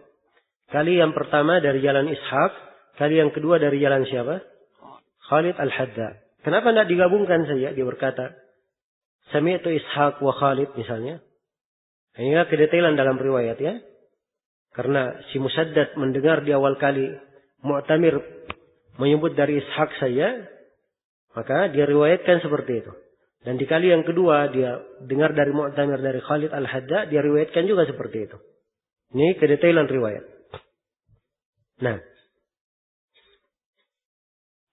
Kali yang pertama dari jalan Ishaq, kali yang kedua dari jalan siapa? Khalid Al-Hadza. Kenapa tidak digabungkan saja? Dia berkata, Sami'tu Ishaq wa Khalid misalnya. Ini kedetailan dalam riwayat ya. Karena si Musaddad mendengar di awal kali Mu'tamir menyebut dari Ishaq saja, maka dia riwayatkan seperti itu. Dan di kali yang kedua dia dengar dari Mu'tamir dari Khalid Al-Hadza, dia riwayatkan juga seperti itu. Ini kedetailan riwayat. Nah.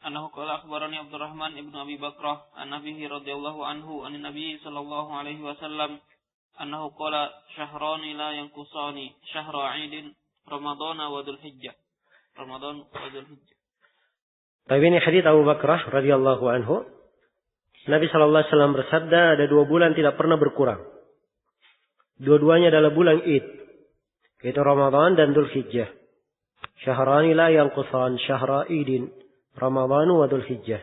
Annahu qala akhbarani Abdurrahman ibnu Abi Bakrah an Nabihi radhiyallahu anhu an Nabi sallallahu alaihi wasallam annahu qala syahrani la yanqusani syahra 'idin Ramadan wa Dzulhijjah. Tapi ini hadits Abu Bakrah radhiyallahu anhu. Nabi sallallahu alaihi wasallam bersabda ada 2 bulan tidak pernah berkurang. Dua-duanya adalah bulan Id. Yaitu Ramadan dan Dzulhijjah. Syahrani la yanqusan syahra idin Ramadan wa Dzulhijjah.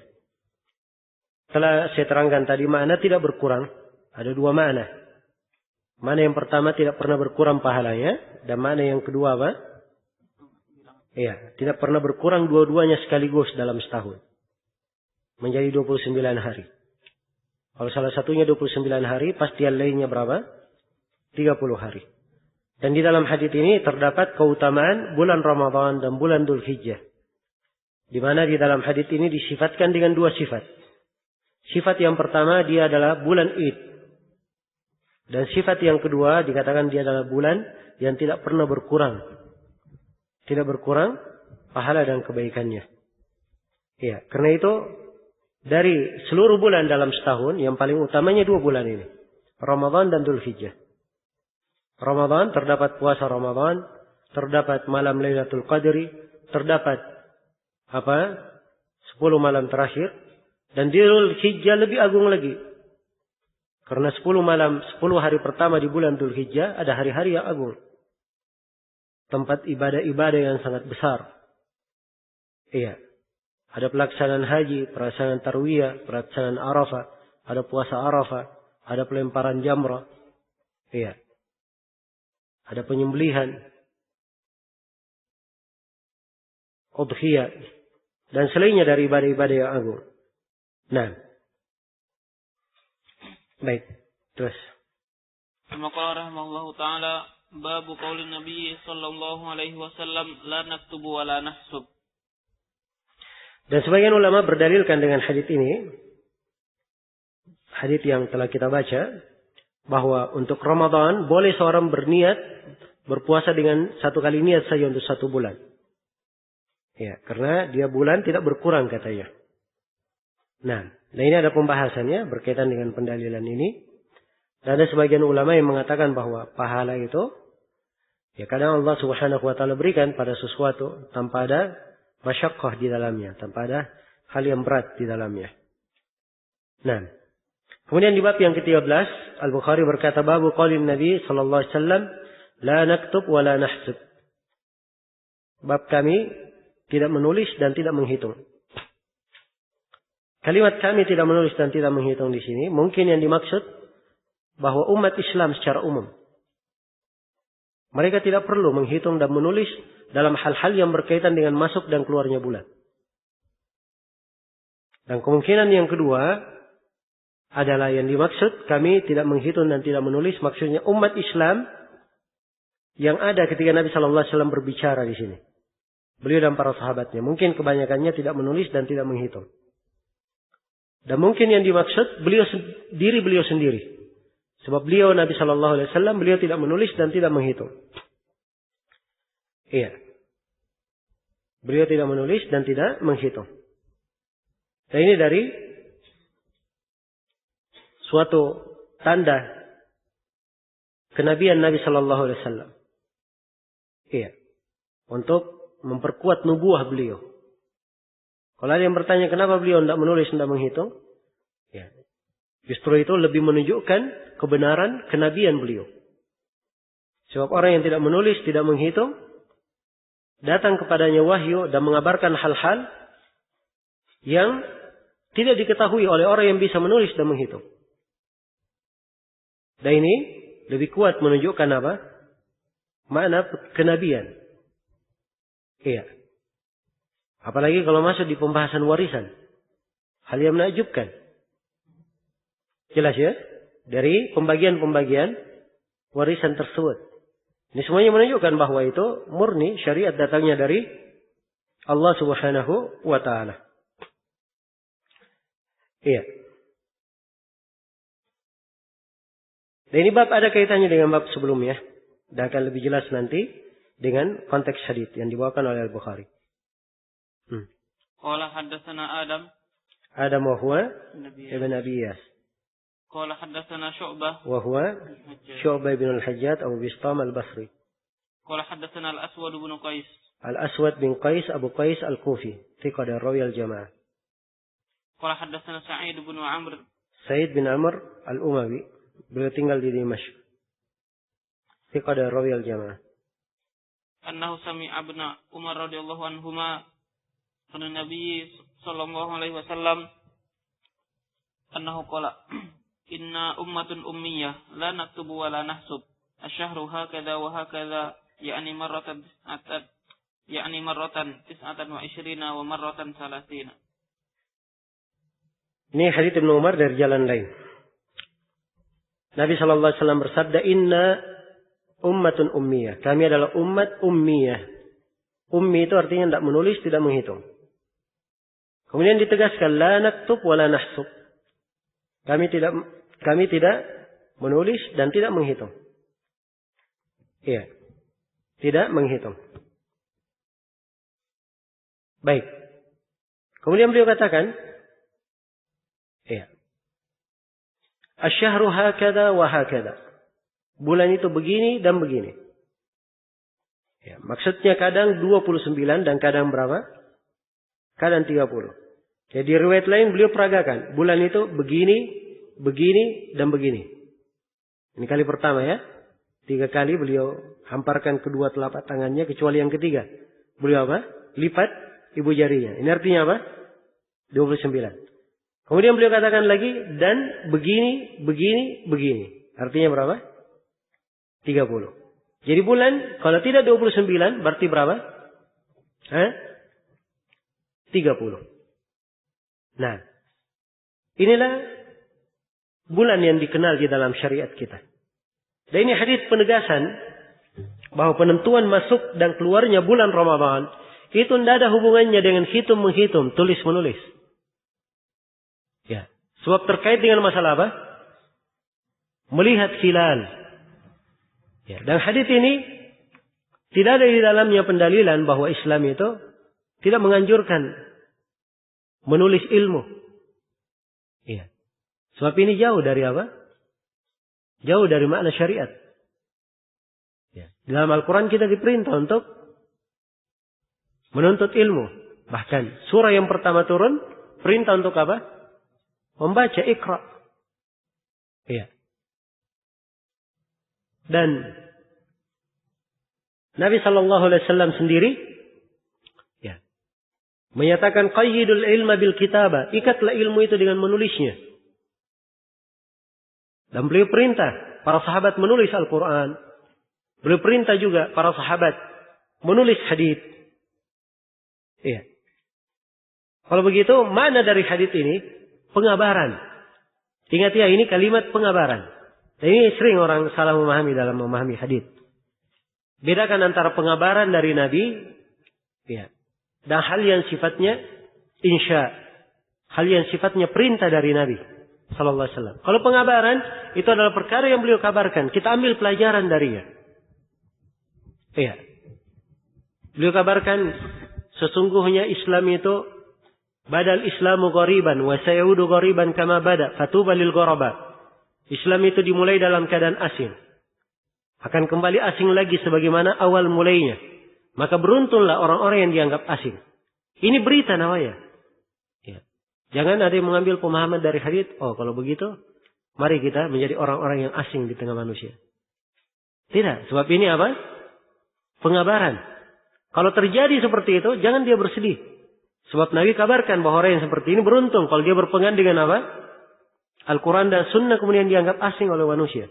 Telah saya terangkan tadi makna tidak berkurang. Ada 2 makna. Makna yang pertama tidak pernah berkurang pahalanya. Dan makna yang kedua apa? Iya, tidak pernah berkurang dua-duanya sekaligus dalam setahun. Menjadi 29 hari. Kalau salah satunya 29 hari, pasti yang lainnya berapa? 30 hari. Dan di dalam hadis ini terdapat keutamaan bulan Ramadan dan bulan Dzulhijjah. Di mana di dalam hadis ini disifatkan dengan 2 sifat. Sifat yang pertama dia adalah bulan Id. Dan sifat yang kedua dikatakan dia adalah bulan yang tidak pernah berkurang. Tidak berkurang pahala dan kebaikannya. Ya, karena itu dari seluruh bulan dalam setahun yang paling utamanya 2 bulan ini. Ramadan dan Dzulhijjah. Ramadan terdapat puasa Ramadan, terdapat malam Lailatul Qadri, terdapat 10 malam terakhir, dan Dzulhijjah lebih agung lagi. Karena 10 hari pertama di bulan Dzulhijjah ada hari-hari yang agung. Tempat ibadah-ibadah yang sangat besar. Iya. Ada pelaksanaan haji, pelaksanaan tarwiyah, pelaksanaan Arafah, ada puasa Arafah, ada pelemparan jamrah, iya, ada penyembelihan, udhiyah, dan selainnya dari ibadah-ibadah yang agung. Nah, baik, terus. Maqala rahimahullahu taala babu qaulin Nabi sallallahu alaihi wasallam la naktubu wa la nahsub. Dan sebagian ulama berdalilkan dengan hadits ini, hadits yang telah kita baca, bahwa untuk Ramadan boleh seorang berniat berpuasa dengan satu kali niat saja untuk 1 bulan. Ya, karena dia bulan tidak berkurang katanya. Nah ini ada pembahasannya berkaitan dengan pendalilan ini. Dan ada sebagian ulama yang mengatakan bahwa pahala itu, ya kadang Allah Subhanahu wa taala berikan pada sesuatu tanpa ada masyaqqah di dalamnya, tanpa ada hal yang berat di dalamnya. Nah, kemudian di bab yang ke-13, Al-Bukhari berkata babu qaulin Nabi sallallahu alaihi wasallam la naktub wa la nahsub. Bab kami tidak menulis dan tidak menghitung. Kalimat kami tidak menulis dan tidak menghitung di sini mungkin yang dimaksud bahwa umat Islam secara umum mereka tidak perlu menghitung dan menulis dalam hal-hal yang berkaitan dengan masuk dan keluarnya bulan. Dan kemungkinan yang kedua adalah yang dimaksud kami tidak menghitung dan tidak menulis, maksudnya umat Islam yang ada ketika Nabi Sallallahu Alaihi Wasallam berbicara di sini. Beliau dan para sahabatnya mungkin kebanyakannya tidak menulis dan tidak menghitung. Dan mungkin yang dimaksud beliau sendiri. Sebab beliau Nabi Sallallahu Alaihi Wasallam beliau tidak menulis dan tidak menghitung. Iya. Beliau tidak menulis dan tidak menghitung. Dan ini dari suatu tanda kenabian Nabi Sallallahu Alaihi Wasallam. Iya. Untuk memperkuat nubuah beliau. Kalau ada yang bertanya kenapa beliau tidak menulis, tidak menghitung, ya, justru itu lebih menunjukkan kebenaran kenabian beliau. Sebab orang yang tidak menulis, tidak menghitung, datang kepadanya wahyu dan mengabarkan hal-hal yang tidak diketahui oleh orang yang bisa menulis dan menghitung. Dan ini lebih kuat menunjukkan apa? Makna kenabian. Iya. Apalagi kalau masuk di pembahasan warisan. Hal yang menakjubkan. Jelas ya? Dari pembagian-pembagian warisan tersebut. Ini semuanya menunjukkan bahwa itu murni syariat datangnya dari Allah Subhanahu wa ta'ala. Iya. Dan ini bab ada kaitannya dengan bab sebelumnya. Dan akan lebih jelas nanti dengan konteks hadits yang dibawakan oleh Al-Bukhari. Qala haddatsana Adam wa huwa ibn Abi Iyas. Qala haddatsana Syu'bah wa huwa Syu'bah bin Al-Hajjaj Abu Bistam Al-Basri. Qala haddatsana Al-Aswad bin Qais. Al-Aswad bin Qais Abu Qais Al-Kufi, thiqah dari rawi al-Jamaah. Qala haddatsana Sa'id bin Amr. Sa'id bin Amr Al-Umawi, beliau tinggal di Dimashq. Thiqah dari rawi al-Jamaah. Annahu sami'a ibn Umar radhiyallahu anhuma an Nabi sallallahu alaihi wasallam annahu qala inna ummatun ummiyah la naktubu wa la nahsub asyhru hakadha wa hakadha yani marratan 29 wa marratan 30. Ini hadits Ibnu Umar dari jalan lain. Nabi sallallahu alaihi wasallam bersabda, "Inna ummatun ummiyah." Kami adalah umat ummiyah. Ummi itu artinya tidak menulis, tidak menghitung. Kemudian ditegaskan, "La naktub wa la nahsub." Kami tidak menulis dan tidak menghitung. Iya. Tidak menghitung. Baik. Kemudian beliau katakan, iya. Asyhru hakadha wa hakadha. Bulan itu begini dan begini. Ya, maksudnya kadang 29 dan kadang berapa? Kadang 30. Jadi riwayat lain beliau peragakan. Bulan itu begini, begini, dan begini. Ini kali pertama ya. 3 kali beliau hamparkan kedua telapak tangannya kecuali yang ketiga. Beliau apa? Lipat ibu jarinya. Ini artinya apa? 29. Kemudian beliau katakan lagi, dan begini, begini, begini. Artinya berapa? 30. Jadi bulan, kalau tidak 29, berarti berapa? 30. Nah, inilah bulan yang dikenal di dalam syariat kita. Dan ini hadis penegasan bahwa penentuan masuk dan keluarnya bulan Ramadan itu tidak ada hubungannya dengan hitung-menghitung, tulis-menulis. Ya, sebab terkait dengan masalah apa? Melihat hilal. Ya, dan hadis ini tidak ada di dalamnya pendalilan bahwa Islam itu tidak menganjurkan menulis ilmu. Ya. Sebab ini jauh dari apa? Jauh dari makna syariat. Ya. Dalam Al-Quran kita diperintah untuk menuntut ilmu. Bahkan surah yang pertama turun, perintah untuk apa? Membaca, Iqra. Ya. Dan Nabi SAW sendiri ya, menyatakan qayyidul ilma bil kitabah. Ikatlah ilmu itu dengan menulisnya. Dan beliau perintah para sahabat menulis Al-Quran. Beliau perintah juga para sahabat menulis hadits. Iya. Kalau begitu, mana dari hadits ini? Pengabaran. Ingat ya, ini kalimat pengabaran. Dan ini sering orang salah memahami dalam memahami hadits. Bedakan antara pengabaran dari Nabi ya, dan hal yang sifatnya insya. Hal yang sifatnya perintah dari Nabi Sallallahu Alaihi Wasallam. Kalau pengabaran itu adalah perkara yang beliau kabarkan, kita ambil pelajaran darinya. Iya. Beliau kabarkan sesungguhnya Islam itu badal Islamu ghariban wa sayaudu ghariban kama bada fatuba lil ghuraba. Islam itu dimulai dalam keadaan asing, akan kembali asing lagi sebagaimana awal mulainya. Maka beruntunglah orang-orang yang dianggap asing. Ini berita namanya. Jangan ada yang mengambil pemahaman dari hadis. Oh, kalau begitu, mari kita menjadi orang-orang yang asing di tengah manusia. Tidak, sebab ini apa? Pengabaran. Kalau terjadi seperti itu, jangan dia bersedih. Sebab Nabi kabarkan bahwa orang yang seperti ini beruntung kalau dia berpegang dengan apa? Al-Quran dan Sunnah kemudian dianggap asing oleh manusia.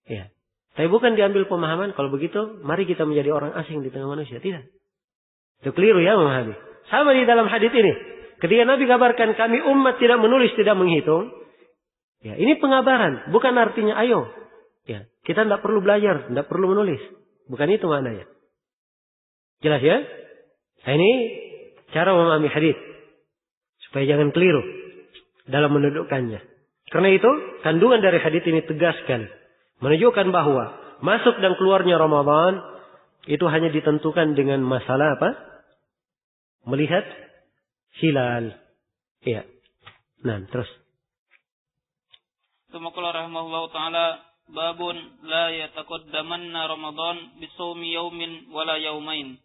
Ya. Tapi bukan diambil pemahaman, kalau begitu, mari kita menjadi orang asing di tengah manusia. Tidak. Itu keliru ya memahami. Sama di dalam hadis ini. Ketika Nabi kabarkan kami umat tidak menulis, tidak menghitung. Ya, ini pengabaran. Bukan artinya ayo. Ya, kita tidak perlu belajar, tidak perlu menulis. Bukan itu maknanya. Jelas ya? Nah, ini cara memahami hadis. Supaya jangan keliru dalam mendudukkannya. Karena itu, kandungan dari hadis ini tegas sekali. Menunjukkan bahwa masuk dan keluarnya Ramadan itu hanya ditentukan dengan masalah apa? Melihat hilal. Iya. Nah, terus. Tsumma rahimahullahu taala babun la yataqaddamanna Ramadan bisawmi yaumin wala yaumain.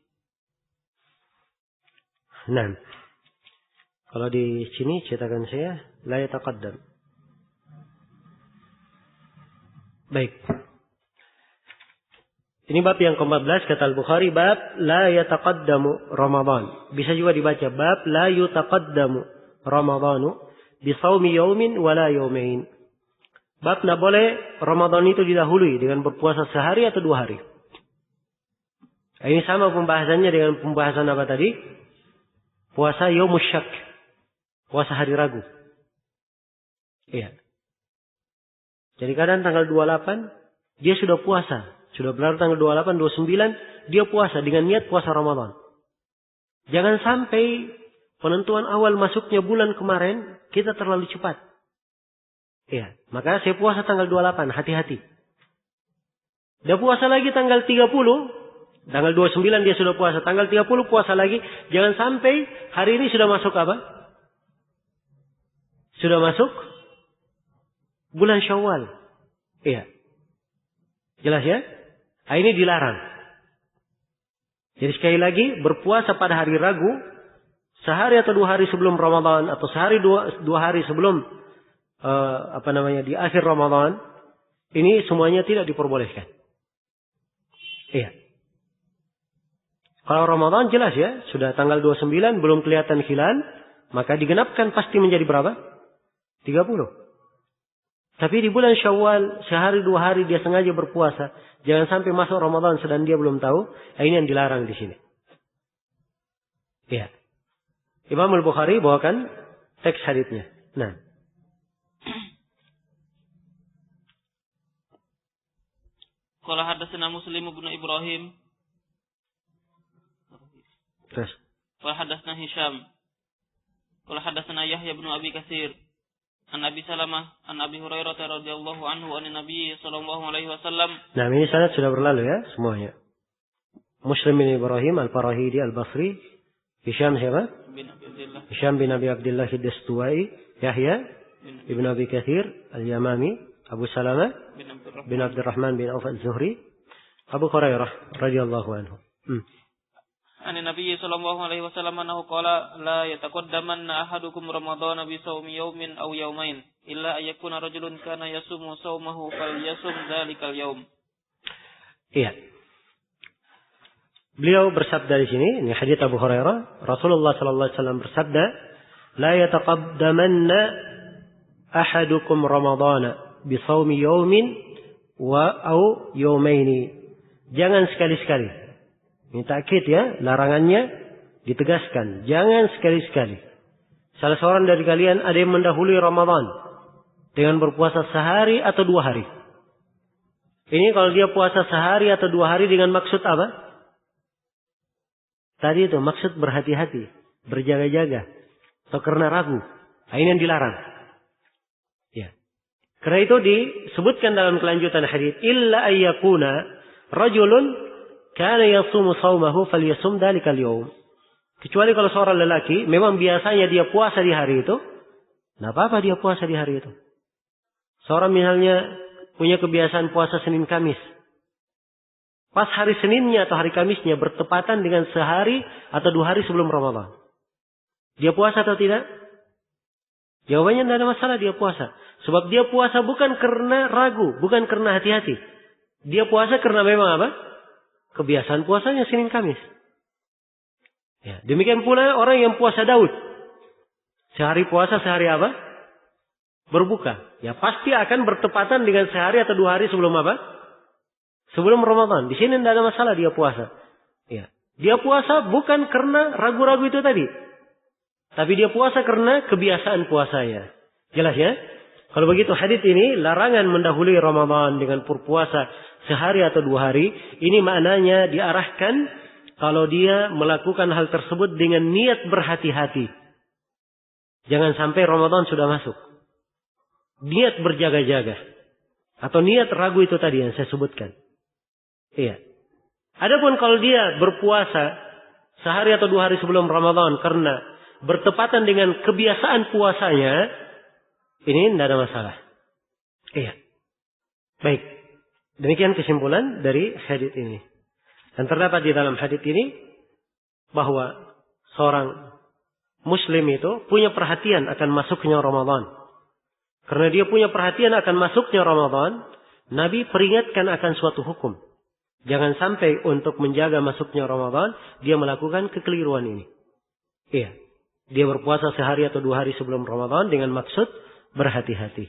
Nah. Kalau di sini cetakan saya la yataqaddam. Baik. Ini bab yang ke-14 kata Al-Bukhari, bab la yataqaddamu Ramadan. Bisa juga dibaca bab la yutaqaddamu Ramadanu bisawmi yaumin wala yaumain. Bab tidak boleh Ramadan itu didahului dengan berpuasa sehari atau 2 hari. Ini sama pembahasannya dengan pembahasan apa tadi? Puasa yaumus syak. Puasa hari ragu. Iya. Jadi kadang tanggal 28 dia sudah puasa. Sudah berlalu tanggal 28, 29, dia puasa dengan niat puasa Ramadan. Jangan sampai penentuan awal masuknya bulan kemarin, kita terlalu cepat. Ya, maka saya puasa tanggal 28, hati-hati. Dia puasa lagi tanggal 30, tanggal 29 dia sudah puasa, tanggal 30 puasa lagi. Jangan sampai hari ini sudah masuk apa? Sudah masuk bulan Syawal. Iya. Jelas ya? Nah, ini dilarang. Jadi sekali lagi, berpuasa pada hari Ragu, sehari atau 2 hari sebelum Ramadan, atau sehari 2 hari sebelum di akhir Ramadan, ini semuanya tidak diperbolehkan. Iya. Kalau Ramadan jelas ya, sudah tanggal 29 belum kelihatan hilal, maka digenapkan pasti menjadi berapa? 30. Tapi di bulan Syawal, sehari 2 hari dia sengaja berpuasa. Jangan sampai masuk Ramadan sedang dia belum tahu. Ini yang dilarang di sini. Ya. Imam Al-Bukhari bawakan teks haditsnya. Nah. Qala hadatsana Muslim bin Ibrahim. Terus. Qala hadatsana Hisham. Qala hadatsana Yahya bin Abi Katsir. An Abi Salamah, an Abi Hurairah radhiyallahu anhu an Nabi sallallahu alaihi wasallam. Nah, ini sanad sudah berlalu ya semuanya. Muslim bin Ibrahim Al-Farahidi Al-Basri, Hisham siapa? Hisham bin Abi Abdullah Ad-Dastuwai, Yahya bin Abi Katsir Al-Yamami, Abu Salamah bin Abdurrahman bin Auf Az-Zuhri, Abu Hurairah radhiyallahu anhu. An Nabi sallallahu alaihi wasallam annahu qala la yataqaddamanna ahadukum ramadhana bi shaumi yawmin aw yawmain illa ayyakuna rajulun kana yasumu shaumahu falyasum dzalikal yaum. Iya. Beliau bersabda di sini, ini hadits Abu Hurairah, Rasulullah sallallahu alaihi wasallam bersabda, la yataqaddamanna ahadukum ramadhana bi shaumi yawmin wa aw yawmaini. Jangan sekali-sekali. Ini takkid ya, larangannya ditegaskan. Jangan sekali-sekali. Salah seorang dari kalian ada yang mendahului Ramadan dengan berpuasa sehari atau 2 hari. Ini kalau dia puasa sehari atau 2 hari dengan maksud apa? Tadi itu maksud berhati-hati, berjaga-jaga, atau karena ragu. Ini yang dilarang. Ya. Karena itu disebutkan dalam kelanjutan hadis, illa ayyakuna rajulun kana yasumu shaumahu falyasum dzalikal yaum. Kecuali kalau seorang lelaki memang biasanya dia puasa di hari itu, enggak apa-apa dia puasa di hari itu. Seorang misalnya punya kebiasaan puasa Senin Kamis. Pas hari Seninnya atau hari Kamisnya bertepatan dengan sehari atau 2 hari sebelum Ramadan. Dia puasa atau tidak? Jawabannya tidak ada masalah, dia puasa. Sebab dia puasa bukan karena ragu, bukan karena hati-hati. Dia puasa karena memang apa? Kebiasaan puasanya Senin Kamis. Ya, demikian pula orang yang puasa Daud. Sehari puasa, sehari apa? Berbuka. Ya pasti akan bertepatan dengan sehari atau 2 hari sebelum apa? Sebelum Ramadan. Di sini tidak ada masalah dia puasa. Ya. Dia puasa bukan karena ragu-ragu itu tadi. Tapi dia puasa karena kebiasaan puasanya. Jelas ya? Kalau begitu hadits ini larangan mendahului Ramadan dengan berpuasa sehari atau 2 hari. Ini maknanya diarahkan kalau dia melakukan hal tersebut dengan niat berhati-hati. Jangan sampai Ramadan sudah masuk. Niat berjaga-jaga. Atau niat ragu itu tadi yang saya sebutkan. Iya. Adapun kalau dia berpuasa sehari atau 2 hari sebelum Ramadan karena bertepatan dengan kebiasaan puasanya, ini tidak ada masalah. Iya. Baik. Demikian kesimpulan dari hadits ini. Dan terdapat di dalam hadits ini bahwa seorang Muslim itu punya perhatian akan masuknya Ramadan. Karena dia punya perhatian akan masuknya Ramadan, Nabi peringatkan akan suatu hukum. Jangan sampai untuk menjaga masuknya Ramadan, dia melakukan kekeliruan ini. Iya. Dia berpuasa sehari atau 2 hari sebelum Ramadan dengan maksud berhati-hati.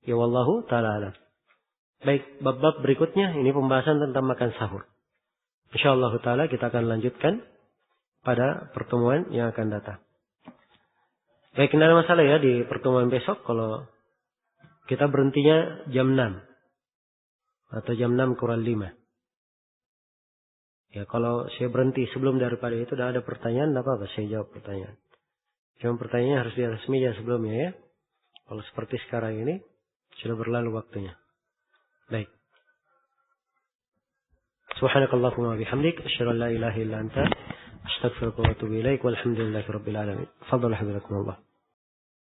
Ya wallahu ta'ala alam. Baik, bab-bab berikutnya ini pembahasan tentang makan sahur. Insyaallah ta'ala kita akan lanjutkan pada pertemuan yang akan datang. Baik, tidak ada masalah ya di pertemuan besok kalau kita berhentinya jam 6 atau jam 6 kurang 5. Ya kalau saya berhenti sebelum daripada itu tidak ada pertanyaan, tidak apa-apa saya jawab pertanyaan. Cuma pertanyaannya harus di atas meja sebelumnya ya. Kalau seperti sekarang ini sudah berlalu waktunya. Baik. Subhanakallahumma bihamdik asyhadu an la ilaha illa anta astaghfiruka wa atubu ilaik walhamdulillahi rabbil alamin. Fadhal habibakumullah.